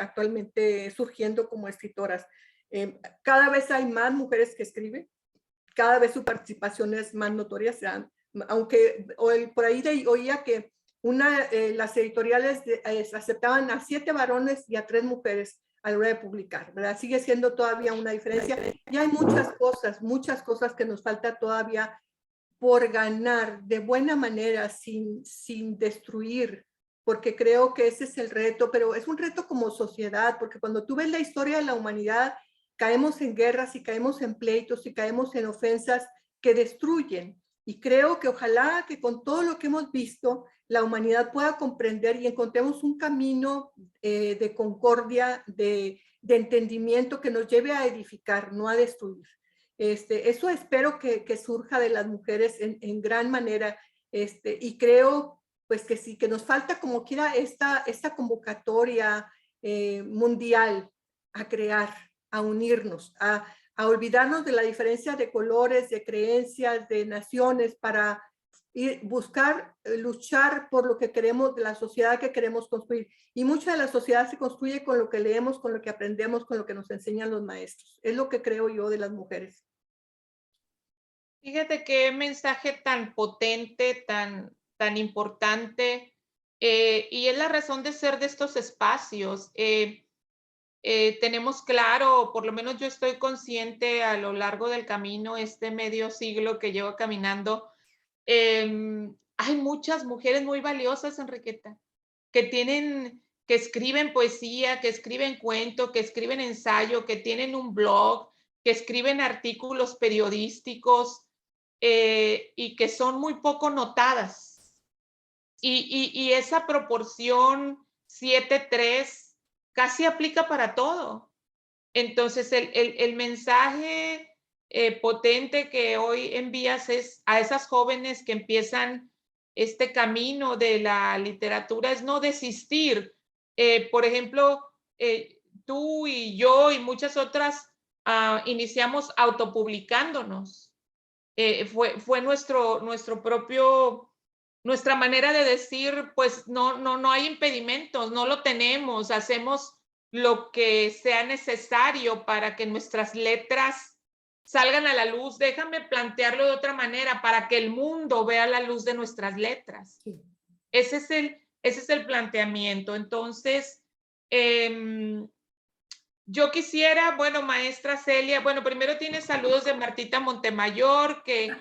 actualmente surgiendo como escritoras. Cada vez hay más mujeres que escriben, cada vez su participación es más notoria, aunque por ahí oía que las editoriales aceptaban a 7 varones y a 3 mujeres a la hora de publicar, ¿verdad? Sigue siendo todavía una diferencia, y hay muchas cosas que nos falta todavía por ganar de buena manera, sin destruir, porque creo que ese es el reto, pero es un reto como sociedad, porque cuando tú ves la historia de la humanidad, caemos en guerras y caemos en pleitos y caemos en ofensas que destruyen. Y creo que ojalá que con todo lo que hemos visto, la humanidad pueda comprender y encontremos un camino de concordia, de entendimiento que nos lleve a edificar, no a destruir. Eso espero que surja de las mujeres en gran manera, y creo pues que sí, que nos falta como quiera esta convocatoria mundial a crear, a unirnos, a olvidarnos de la diferencia de colores, de creencias, de naciones, para buscar, luchar por lo que queremos, de la sociedad que queremos construir. Y mucha de la sociedad se construye con lo que leemos, con lo que aprendemos, con lo que nos enseñan los maestros. Es lo que creo yo de las mujeres. Fíjate qué mensaje tan potente, tan importante, y es la razón de ser de estos espacios. Tenemos claro, por lo menos yo estoy consciente a lo largo del camino, este medio siglo que llevo caminando, hay muchas mujeres muy valiosas, Enriqueta, que escriben poesía, que escriben cuento, que escriben ensayo, que tienen un blog, que escriben artículos periodísticos, y que son muy poco notadas. Y esa proporción 7:3 casi aplica para todo. Entonces, el mensaje potente que hoy envías es a esas jóvenes que empiezan este camino de la literatura, es no desistir. Por ejemplo, tú y yo y muchas otras iniciamos autopublicándonos. Fue nuestro propio, nuestra manera de decir, pues no hay impedimentos, no lo tenemos, hacemos lo que sea necesario para que nuestras letras salgan a la luz. Déjame plantearlo de otra manera, para que el mundo vea la luz de nuestras letras. Sí. Ese es el planteamiento. Entonces, yo quisiera, bueno, maestra Celia, bueno, primero tiene saludos de Martita Montemayor, que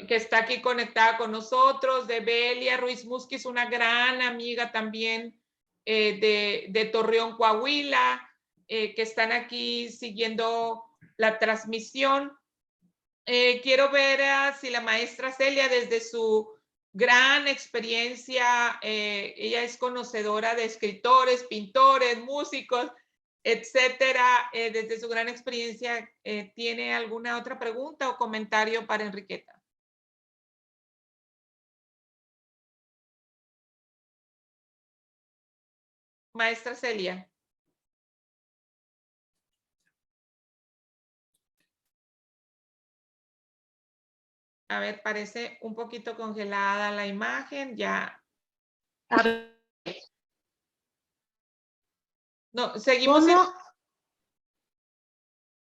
está aquí conectada con nosotros, de Belia Ruiz Musquiz, una gran amiga también de Torreón, Coahuila, que están aquí siguiendo la transmisión. Quiero ver si la maestra Celia, desde su gran experiencia, ella es conocedora de escritores, pintores, músicos, etcétera, desde su gran experiencia, ¿tiene alguna otra pregunta o comentario para Enriqueta? Maestra Celia. A ver, parece un poquito congelada la imagen, ya. A ver, No, seguimos ¿cómo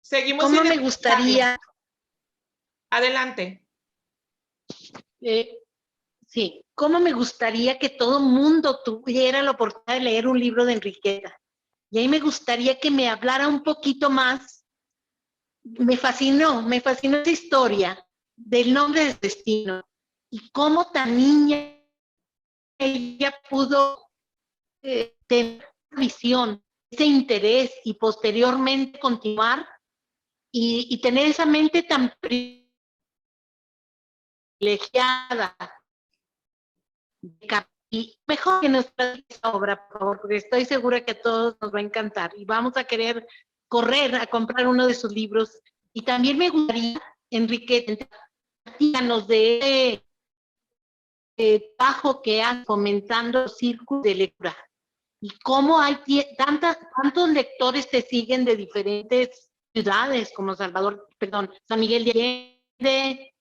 sin me escucharlo. gustaría? Adelante. Sí, ¿cómo me gustaría que todo mundo tuviera la oportunidad de leer un libro de Enriqueta? Y ahí me gustaría que me hablara un poquito más. Me fascinó esa historia del nombre del destino y cómo tan niña ella pudo tener visión, ese interés y posteriormente continuar y tener esa mente tan privilegiada. Y mejor que nos platique esta obra, por favor, porque estoy segura que a todos nos va a encantar y vamos a querer correr a comprar uno de sus libros. Y también me gustaría, Enrique, díganos de trabajo que hacen fomentando los círculos de lectura y cómo hay tantos lectores te siguen de diferentes ciudades como San Miguel de Allende,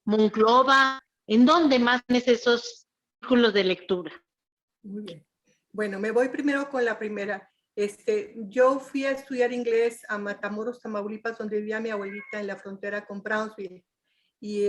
Monclova. ¿En dónde más tienes esos círculos de lectura? Muy bien. Bueno, me voy primero con la primera. Yo fui a estudiar inglés a Matamoros, Tamaulipas, donde vivía mi abuelita en la frontera con Brownsville. Y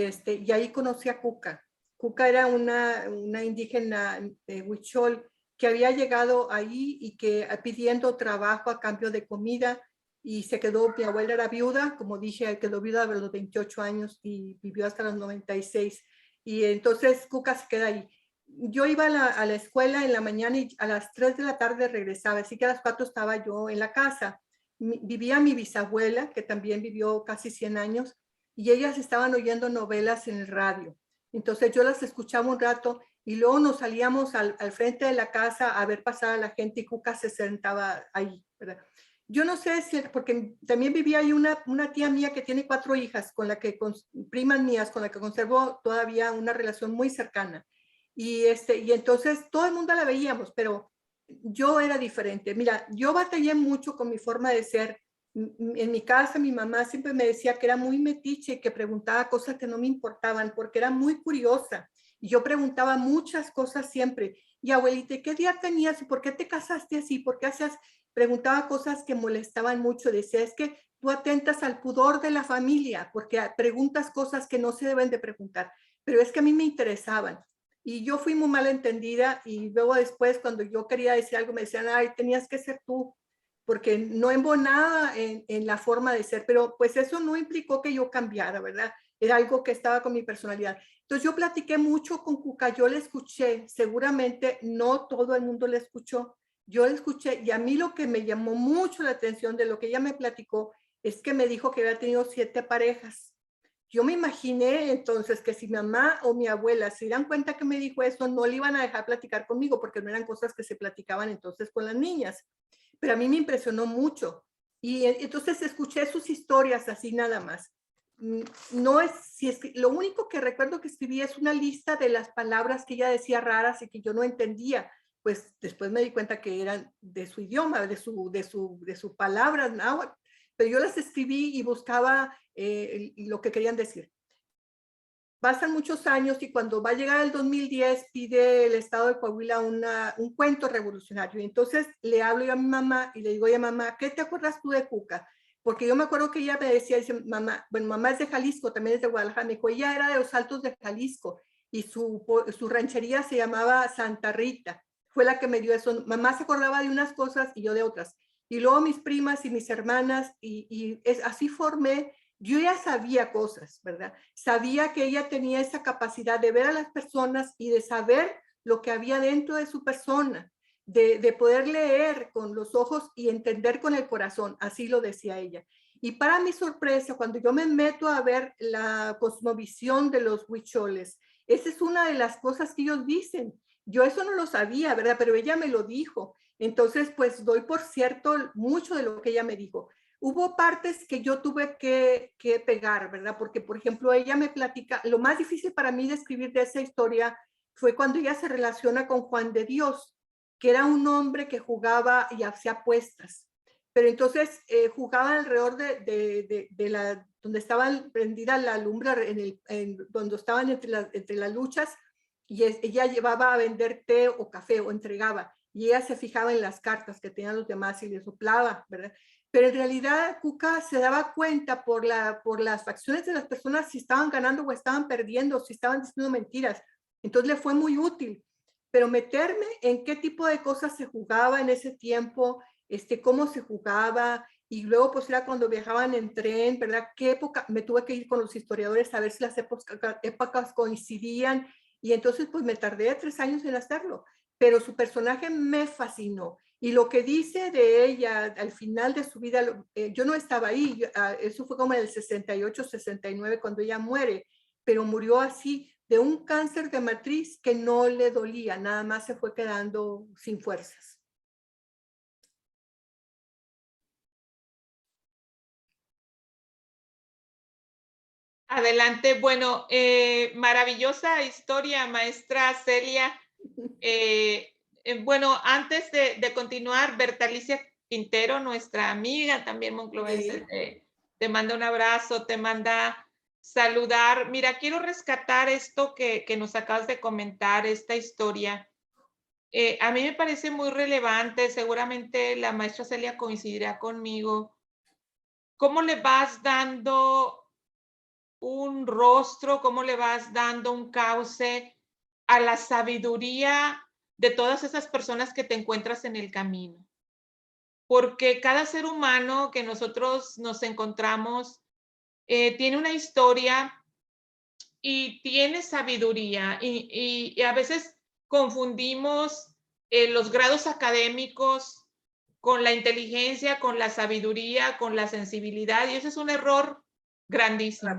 ahí conocí a Cuca. Cuca era una indígena huichol que había llegado ahí y que pidiendo trabajo a cambio de comida, y se quedó, mi abuela era viuda, como dije, quedó viuda a los 28 años y vivió hasta los 96. Y entonces Cuca se queda ahí. Yo iba a la escuela en la mañana y a las 3 de la tarde regresaba, así que a las 4 estaba yo en la casa. Vivía mi bisabuela, que también vivió casi 100 años, y ellas estaban oyendo novelas en el radio. Entonces yo las escuchaba un rato y luego nos salíamos al frente de la casa a ver pasar a la gente y Cuca se sentaba ahí, ¿verdad? Yo no sé si, porque también vivía ahí una tía mía que tiene 4 hijas, primas mías, con la que conservo todavía una relación muy cercana. Y entonces todo el mundo la veíamos, pero yo era diferente. Mira, yo batallé mucho con mi forma de ser. En mi casa mi mamá siempre me decía que era muy metiche y que preguntaba cosas que no me importaban porque era muy curiosa. Y yo preguntaba muchas cosas siempre. Y abuelita, ¿qué día tenías? ¿Y por qué te casaste así? ¿Por qué hacías? Preguntaba cosas que molestaban mucho. Decía, es que tú atentas al pudor de la familia porque preguntas cosas que no se deben de preguntar. Pero es que a mí me interesaban. Y yo fui muy mal entendida y luego después cuando yo quería decir algo me decían, ay, tenías que ser tú, porque no embonaba en la forma de ser, pero pues eso no implicó que yo cambiara, ¿verdad? Era algo que estaba con mi personalidad. Entonces yo platiqué mucho con Cuca, yo le escuché, seguramente no todo el mundo le escuchó, yo le escuché y a mí lo que me llamó mucho la atención de lo que ella me platicó es que me dijo que había tenido 7 parejas. Yo me imaginé entonces que si mi mamá o mi abuela se dieran cuenta que me dijo eso, no le iban a dejar platicar conmigo porque no eran cosas que se platicaban entonces con las niñas. Pero a mí me impresionó mucho. Y entonces escuché sus historias así nada más. No es, si es que, lo único que recuerdo que escribí es una lista de las palabras que ella decía raras y que yo no entendía. Pues después me di cuenta que eran de su idioma, de su palabra náhuatl, pero yo las escribí y buscaba lo que querían decir. Pasan muchos años y cuando va a llegar el 2010 pide el estado de Coahuila un cuento revolucionario. Y entonces le hablo yo a mi mamá y le digo, oye mamá, ¿qué te acuerdas tú de Cuca? Porque yo me acuerdo que ella me decía, dice, mamá, bueno, mamá es de Jalisco, también es de Guadalajara, me dijo, ella era de los Altos de Jalisco y su ranchería se llamaba Santa Rita. Fue la que me dio eso. Mamá se acordaba de unas cosas y yo de otras. Y luego mis primas y mis hermanas, así formé. Yo ya sabía cosas, ¿verdad? Sabía que ella tenía esa capacidad de ver a las personas y de saber lo que había dentro de su persona, de poder leer con los ojos y entender con el corazón, así lo decía ella. Y para mi sorpresa, cuando yo me meto a ver la cosmovisión de los huicholes, esa es una de las cosas que ellos dicen. Yo eso no lo sabía, ¿verdad? Pero ella me lo dijo. Entonces, pues doy por cierto mucho de lo que ella me dijo. Hubo partes que yo tuve que pegar, ¿verdad? Porque, por ejemplo, ella me platica, lo más difícil para mí de escribir de esa historia fue cuando ella se relaciona con Juan de Dios, que era un hombre que jugaba y hacía apuestas. Pero entonces jugaba alrededor donde estaba prendida la lumbre, donde estaban entre las luchas, y ella llevaba a vender té o café o entregaba, y ella se fijaba en las cartas que tenían los demás y le soplaba, ¿verdad? Pero en realidad Cuca se daba cuenta por las facciones de las personas si estaban ganando o estaban perdiendo, si estaban diciendo mentiras. Entonces le fue muy útil. Pero meterme en qué tipo de cosas se jugaba en ese tiempo, cómo se jugaba, y luego pues era cuando viajaban en tren, ¿verdad? ¿Qué época? Me tuve que ir con los historiadores a ver si las épocas coincidían, y entonces pues me tardé 3 años en hacerlo. Pero su personaje me fascinó. Y lo que dice de ella al final de su vida, yo no estaba ahí, eso fue como en el 68, 69, cuando ella muere, pero murió así, de un cáncer de matriz que no le dolía, nada más se fue quedando sin fuerzas. Adelante. Bueno, maravillosa historia, maestra Celia. Bueno, antes de continuar, Bertalicia Quintero, nuestra amiga también monclovense, te manda un abrazo, te manda saludar. Mira, quiero rescatar esto que nos acabas de comentar, esta historia. A mí me parece muy relevante, seguramente la maestra Celia coincidirá conmigo. ¿Cómo le vas dando un rostro, cómo le vas dando un cauce a la sabiduría de todas esas personas que te encuentras en el camino? Porque cada ser humano que nosotros nos encontramos tiene una historia y tiene sabiduría, y a veces confundimos los grados académicos con la inteligencia, con la sabiduría, con la sensibilidad, y ese es un error grandísimo.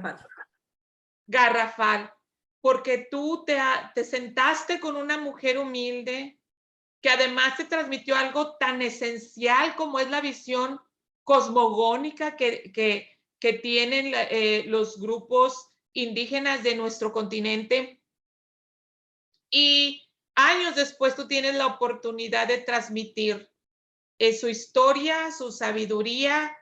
Garrafal, porque tú te sentaste con una mujer humilde que además te transmitió algo tan esencial como es la visión cosmogónica que tienen los grupos indígenas de nuestro continente. Y años después tú tienes la oportunidad de transmitir su historia, su sabiduría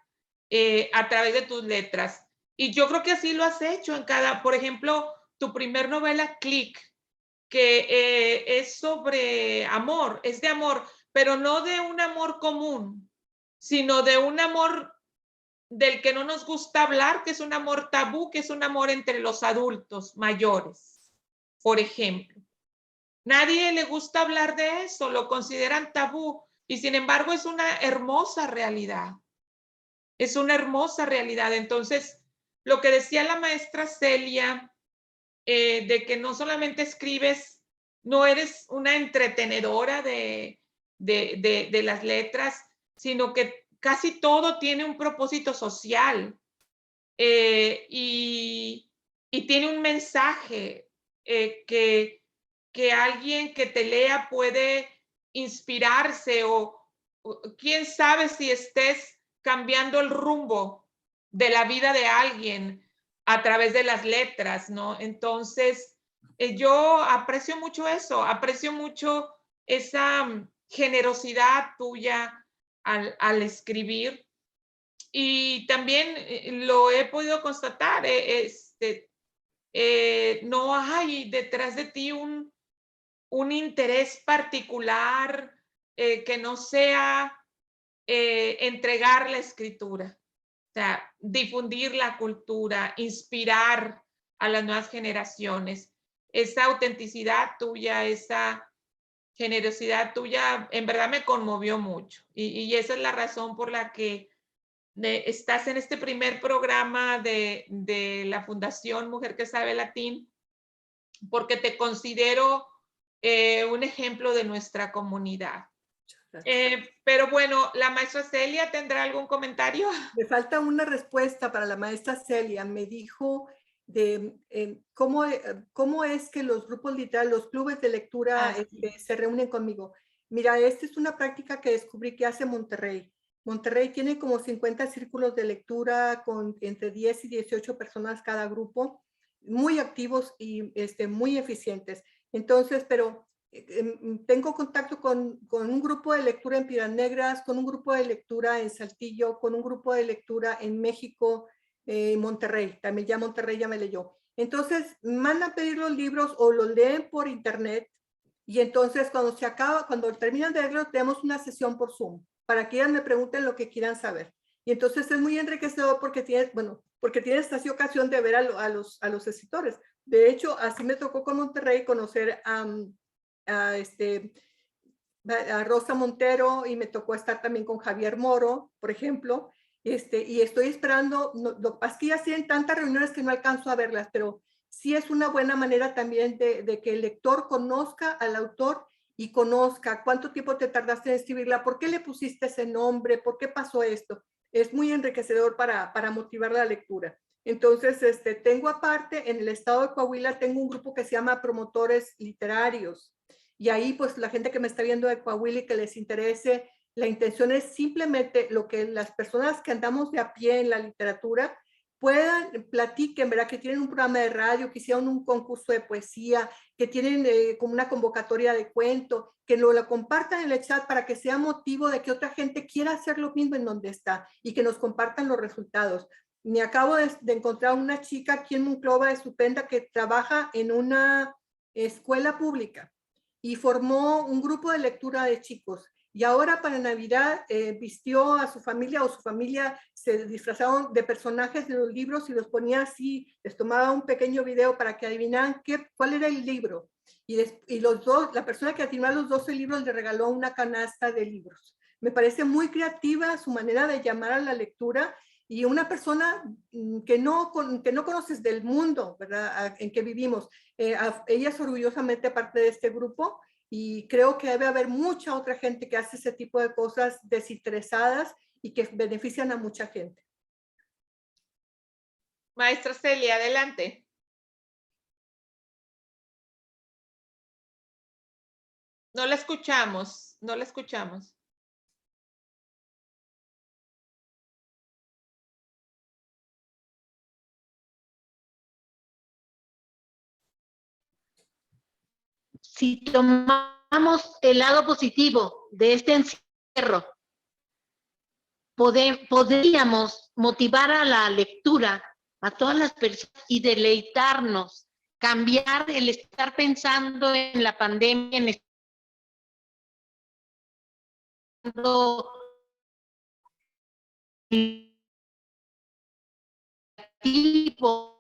a través de tus letras. Y yo creo que así lo has hecho en cada, por ejemplo, tu primer novela, Click, que es sobre amor, es de amor, pero no de un amor común, sino de un amor del que no nos gusta hablar, que es un amor tabú, que es un amor entre los adultos mayores, por ejemplo. Nadie le gusta hablar de eso, lo consideran tabú, y sin embargo es una hermosa realidad. Es una hermosa realidad. Entonces, lo que decía la maestra Celia, de que no solamente escribes, no eres una entretenedora de las letras, sino que casi todo tiene un propósito social. Y y tiene un mensaje que alguien que te lea puede inspirarse o quién sabe si estés cambiando el rumbo de la vida de alguien a través de las letras, ¿no? Entonces, yo aprecio mucho eso, aprecio mucho esa generosidad tuya al escribir. Y también lo he podido constatar, no hay detrás de ti un interés particular que no sea entregar la escritura, o sea, difundir la cultura, inspirar a las nuevas generaciones. Esa autenticidad tuya, esa generosidad tuya, en verdad me conmovió mucho. Y esa es la razón por la que estás en este primer programa de la Fundación Mujer que Sabe Latín, porque te considero un ejemplo de nuestra comunidad. Pero bueno, ¿la maestra Celia tendrá algún comentario? Me falta una respuesta para la maestra Celia. Me dijo de cómo es que los grupos literarios, los clubes de lectura se reúnen conmigo. Mira, esta es una práctica que descubrí que hace Monterrey. Monterrey tiene como 50 círculos de lectura con entre 10 y 18 personas cada grupo, muy activos y muy eficientes. Entonces, pero tengo contacto con un grupo de lectura en Piedras Negras, con un grupo de lectura en Saltillo, con un grupo de lectura en México, Monterrey. También ya Monterrey ya me leyó. Entonces, mandan a pedir los libros o los leen por internet y entonces cuando terminan de leerlos, tenemos una sesión por Zoom para que ellas me pregunten lo que quieran saber. Y entonces es muy enriquecedor porque tienes así ocasión de ver a los escritores. De hecho, así me tocó con Monterrey conocer a Rosa Montero y me tocó estar también con Javier Moro, por ejemplo, y estoy esperando, lo que pasa es que ya tienen tantas reuniones que no alcanzo a verlas, pero sí es una buena manera también de que el lector conozca al autor y conozca cuánto tiempo te tardaste en escribirla, por qué le pusiste ese nombre, por qué pasó esto. Es muy enriquecedor para motivar la lectura. Entonces, tengo aparte, en el estado de Coahuila, tengo un grupo que se llama Promotores Literarios. Y ahí, pues, la gente que me está viendo de Coahuila y que les interese, la intención es simplemente lo que las personas que andamos de a pie en la literatura platiquen, ¿verdad? Que tienen un programa de radio, que hicieron un concurso de poesía, que tienen como una convocatoria de cuento, que lo compartan en el chat para que sea motivo de que otra gente quiera hacer lo mismo en donde está y que nos compartan los resultados. Me acabo de encontrar una chica aquí en Monclova estupenda que trabaja en una escuela pública y formó un grupo de lectura de chicos. Y ahora para Navidad vistió a su familia o su familia se disfrazaron de personajes de los libros y los ponía así, les tomaba un pequeño video para que adivinaran cuál era el libro. Y la persona que adivinaba los 12 libros le regaló una canasta de libros. Me parece muy creativa su manera de llamar a la lectura y una persona que no conoces del mundo, ¿verdad? En que vivimos. Ella es orgullosamente parte de este grupo y creo que debe haber mucha otra gente que hace ese tipo de cosas desinteresadas y que benefician a mucha gente. Maestra Celia, adelante. No la escuchamos, no la escuchamos. Si tomamos el lado positivo de este encierro, podríamos motivar a la lectura a todas las personas y deleitarnos, cambiar el estar pensando en la pandemia, en estando tipo,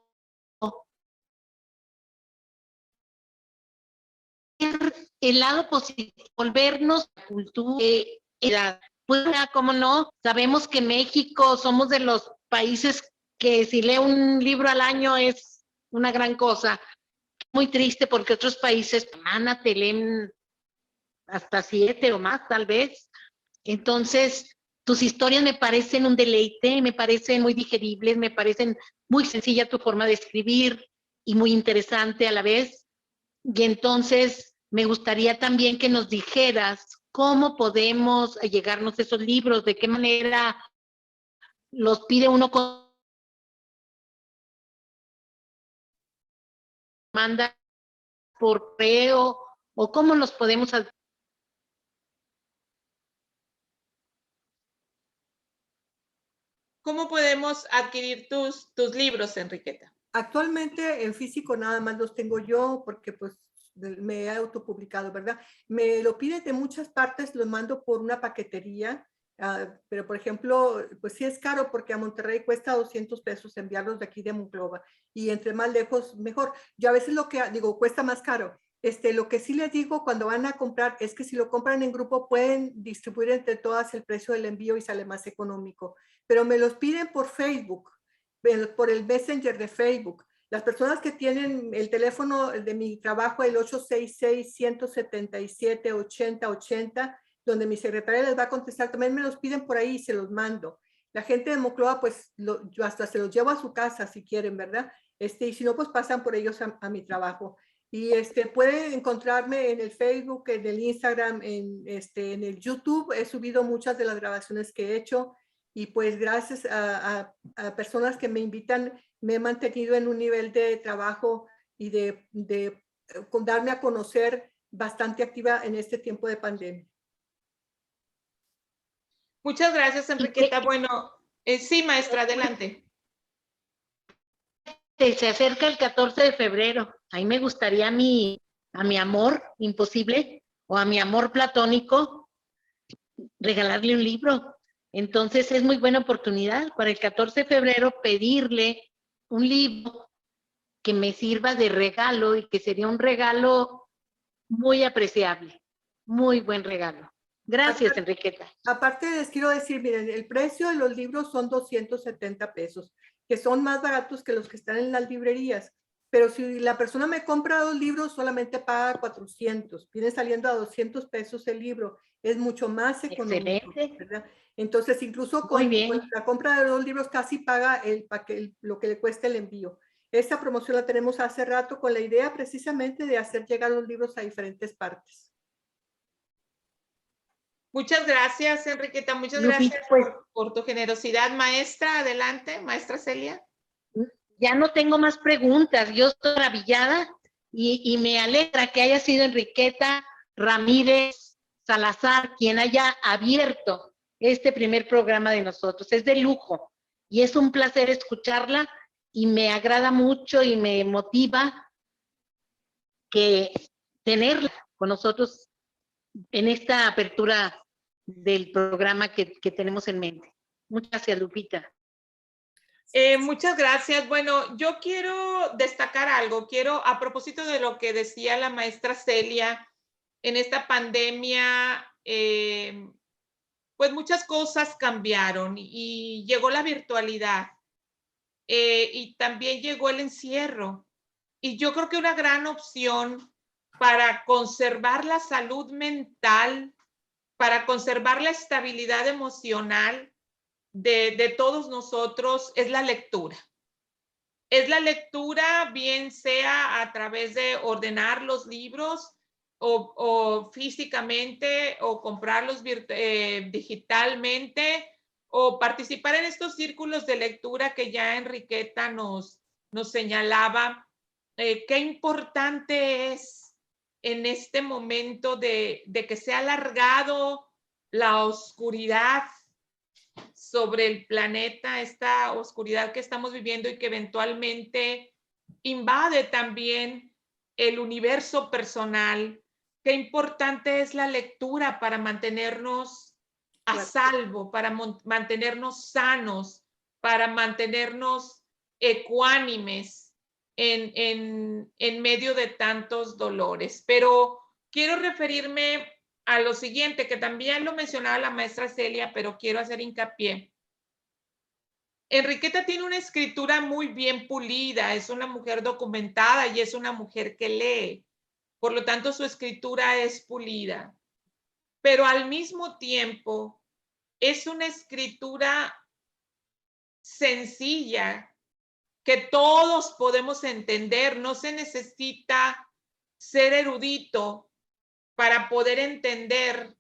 el lado positivo, volvernos a cultura, pues, cómo no, sabemos que México somos de los países que si lee un libro al año es una gran cosa. Muy triste porque otros países semana te leen hasta 7 o más tal vez. Entonces, tus historias me parecen un deleite, me parecen muy digeribles, me parecen muy sencilla tu forma de escribir. y muy interesante a la vez. Y entonces me gustaría también que nos dijeras cómo podemos llegarnos a esos libros, de qué manera los pide uno con manda por correo o cómo los podemos hacer. ¿Cómo podemos adquirir tus libros, Enriqueta? Actualmente en físico nada más los tengo yo porque pues me he autopublicado, ¿verdad? Me lo piden de muchas partes, lo mando por una paquetería, pero por ejemplo, pues sí es caro porque a Monterrey cuesta 200 pesos enviarlos de aquí de Monclova y entre más lejos mejor. Yo a veces lo que digo, cuesta más caro. Lo que sí les digo cuando van a comprar es que si lo compran en grupo pueden distribuir entre todas el precio del envío y sale más económico, pero me los piden por Facebook, por el Messenger de Facebook. Las personas que tienen el teléfono de mi trabajo, el 866-177-8080, donde mi secretaria les va a contestar, también me los piden por ahí y se los mando. La gente de Monclova, pues yo hasta se los llevo a su casa si quieren, ¿verdad? Y si no, pues pasan por ellos a mi trabajo. Y pueden encontrarme en el Facebook, en el Instagram, en el YouTube. He subido muchas de las grabaciones que he hecho. Y pues gracias a personas que me invitan, me he mantenido en un nivel de trabajo y de darme a conocer bastante activa en este tiempo de pandemia. Muchas gracias, Enriqueta. Bueno, sí, maestra, adelante. Se acerca el 14 de febrero. Ahí me gustaría a mi amor imposible o a mi amor platónico regalarle un libro. Entonces es muy buena oportunidad para el 14 de febrero pedirle un libro que me sirva de regalo y que sería un regalo muy apreciable, muy buen regalo. Gracias, Enriqueta. Aparte les quiero decir, miren, el precio de los libros son 270 pesos, que son más baratos que los que están en las librerías. Pero si la persona me compra 2 libros, solamente paga 400. Viene saliendo a 200 pesos el libro. Es mucho más económico, ¿verdad? Entonces, incluso con la compra de 2 libros casi paga lo que le cuesta el envío. Esta promoción la tenemos hace rato con la idea precisamente de hacer llegar los libros a diferentes partes. Muchas gracias, Enriqueta. Muchas gracias por tu generosidad. Maestra, adelante, maestra Celia. Ya no tengo más preguntas. Yo estoy maravillada y me alegra que haya sido Enriqueta Ramírez Salazar quien haya abierto este primer programa de nosotros. Es de lujo y es un placer escucharla y me agrada mucho y me motiva que tenerla con nosotros en esta apertura del programa que tenemos en mente. Muchas gracias, Lupita. Muchas gracias. Bueno, yo quiero destacar algo. A propósito de lo que decía la maestra Celia, en esta pandemia, pues muchas cosas cambiaron y llegó la virtualidad y también llegó el encierro. Y yo creo que una gran opción para conservar la salud mental, para conservar la estabilidad emocional de todos nosotros es la lectura. Es la lectura, bien sea a través de ordenar los libros o físicamente o comprarlos digitalmente o participar en estos círculos de lectura que ya Enriqueta nos señalaba. Qué importante es en este momento de que se ha alargado la oscuridad sobre el planeta, esta oscuridad que estamos viviendo y que eventualmente invade también el universo personal. Qué importante es la lectura para mantenernos a salvo, para mantenernos sanos, para mantenernos ecuánimes en medio de tantos dolores. Pero quiero referirme a lo siguiente, que también lo mencionaba la maestra Celia, pero quiero hacer hincapié. Enriqueta tiene una escritura muy bien pulida, es una mujer documentada y es una mujer que lee. Por lo tanto, su escritura es pulida. Pero al mismo tiempo, es una escritura sencilla que todos podemos entender. No se necesita ser erudito para poder entender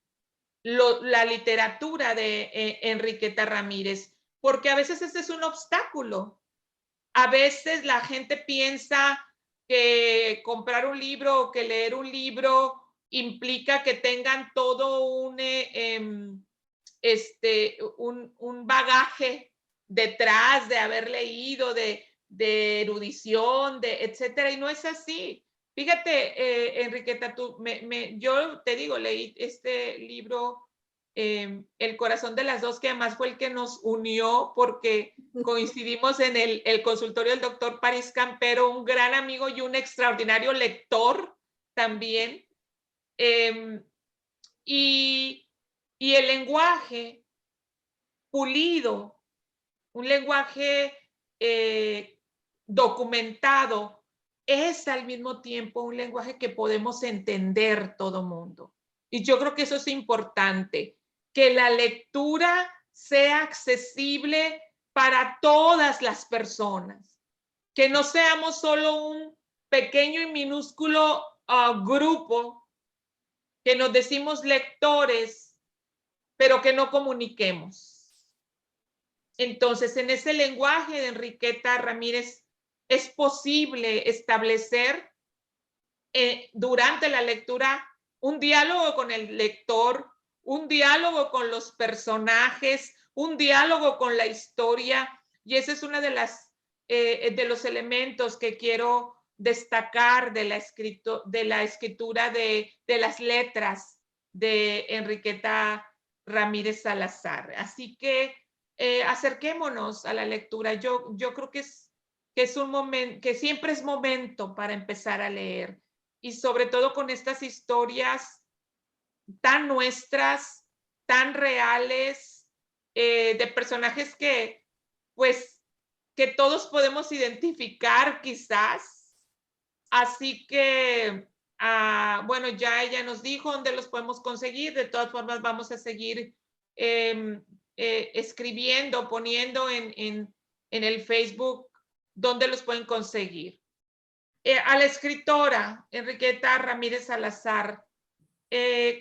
la literatura de Enriqueta Ramírez, porque a veces ese es un obstáculo. A veces la gente piensa que comprar un libro o que leer un libro implica que tengan todo un bagaje detrás de haber leído, de erudición, etcétera, y no es así. Fíjate, Enriqueta, yo te digo, leí este libro, El corazón de las dos, que además fue el que nos unió porque coincidimos en el consultorio del doctor París Campero, un gran amigo y un extraordinario lector también. Y el lenguaje pulido, un lenguaje documentado, es al mismo tiempo un lenguaje que podemos entender todo mundo. Y yo creo que eso es importante, que la lectura sea accesible para todas las personas, que no seamos solo un pequeño y minúsculo grupo que nos decimos lectores, pero que no comuniquemos. Entonces, en ese lenguaje de Enriqueta Ramírez es posible establecer durante la lectura un diálogo con el lector, un diálogo con los personajes, un diálogo con la historia, y ese es uno de los elementos que quiero destacar de la escritura de las letras de Enriqueta Ramírez Salazar. Así que acerquémonos a la lectura. Yo creo que es un momento, que siempre es momento para empezar a leer, y sobre todo con estas historias tan nuestras, tan reales, de personajes que todos podemos identificar quizás. Así que, bueno, ya ella nos dijo dónde los podemos conseguir. De todas formas, vamos a seguir escribiendo, poniendo en el Facebook dónde los pueden conseguir. A la escritora Enriqueta Ramírez Salazar,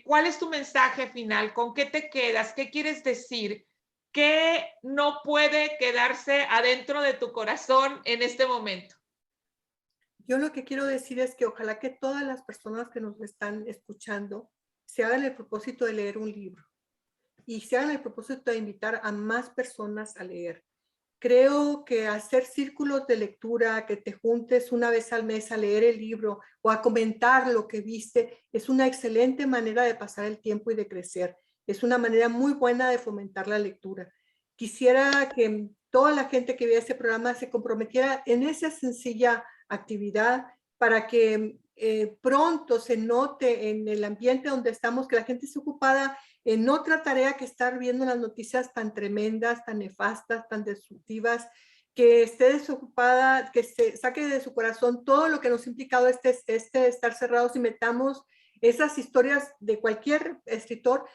¿cuál es tu mensaje final? ¿Con qué te quedas? ¿Qué quieres decir? ¿Qué no puede quedarse adentro de tu corazón en este momento? Yo lo que quiero decir es que ojalá que todas las personas que nos están escuchando se hagan el propósito de leer un libro y se hagan el propósito de invitar a más personas a leer. Creo que hacer círculos de lectura, que te juntes una vez al mes a leer el libro o a comentar lo que viste, es una excelente manera de pasar el tiempo y de crecer. Es una manera muy buena de fomentar la lectura. Quisiera que toda la gente que vea este programa se comprometiera en esa sencilla actividad para que pronto se note en el ambiente donde estamos que la gente esté ocupada en otra tarea que estar viendo las noticias tan tremendas, tan nefastas, tan destructivas, que esté desocupada, que se saque de su corazón todo lo que nos ha implicado estar cerrados y metamos esas historias de cualquier escritor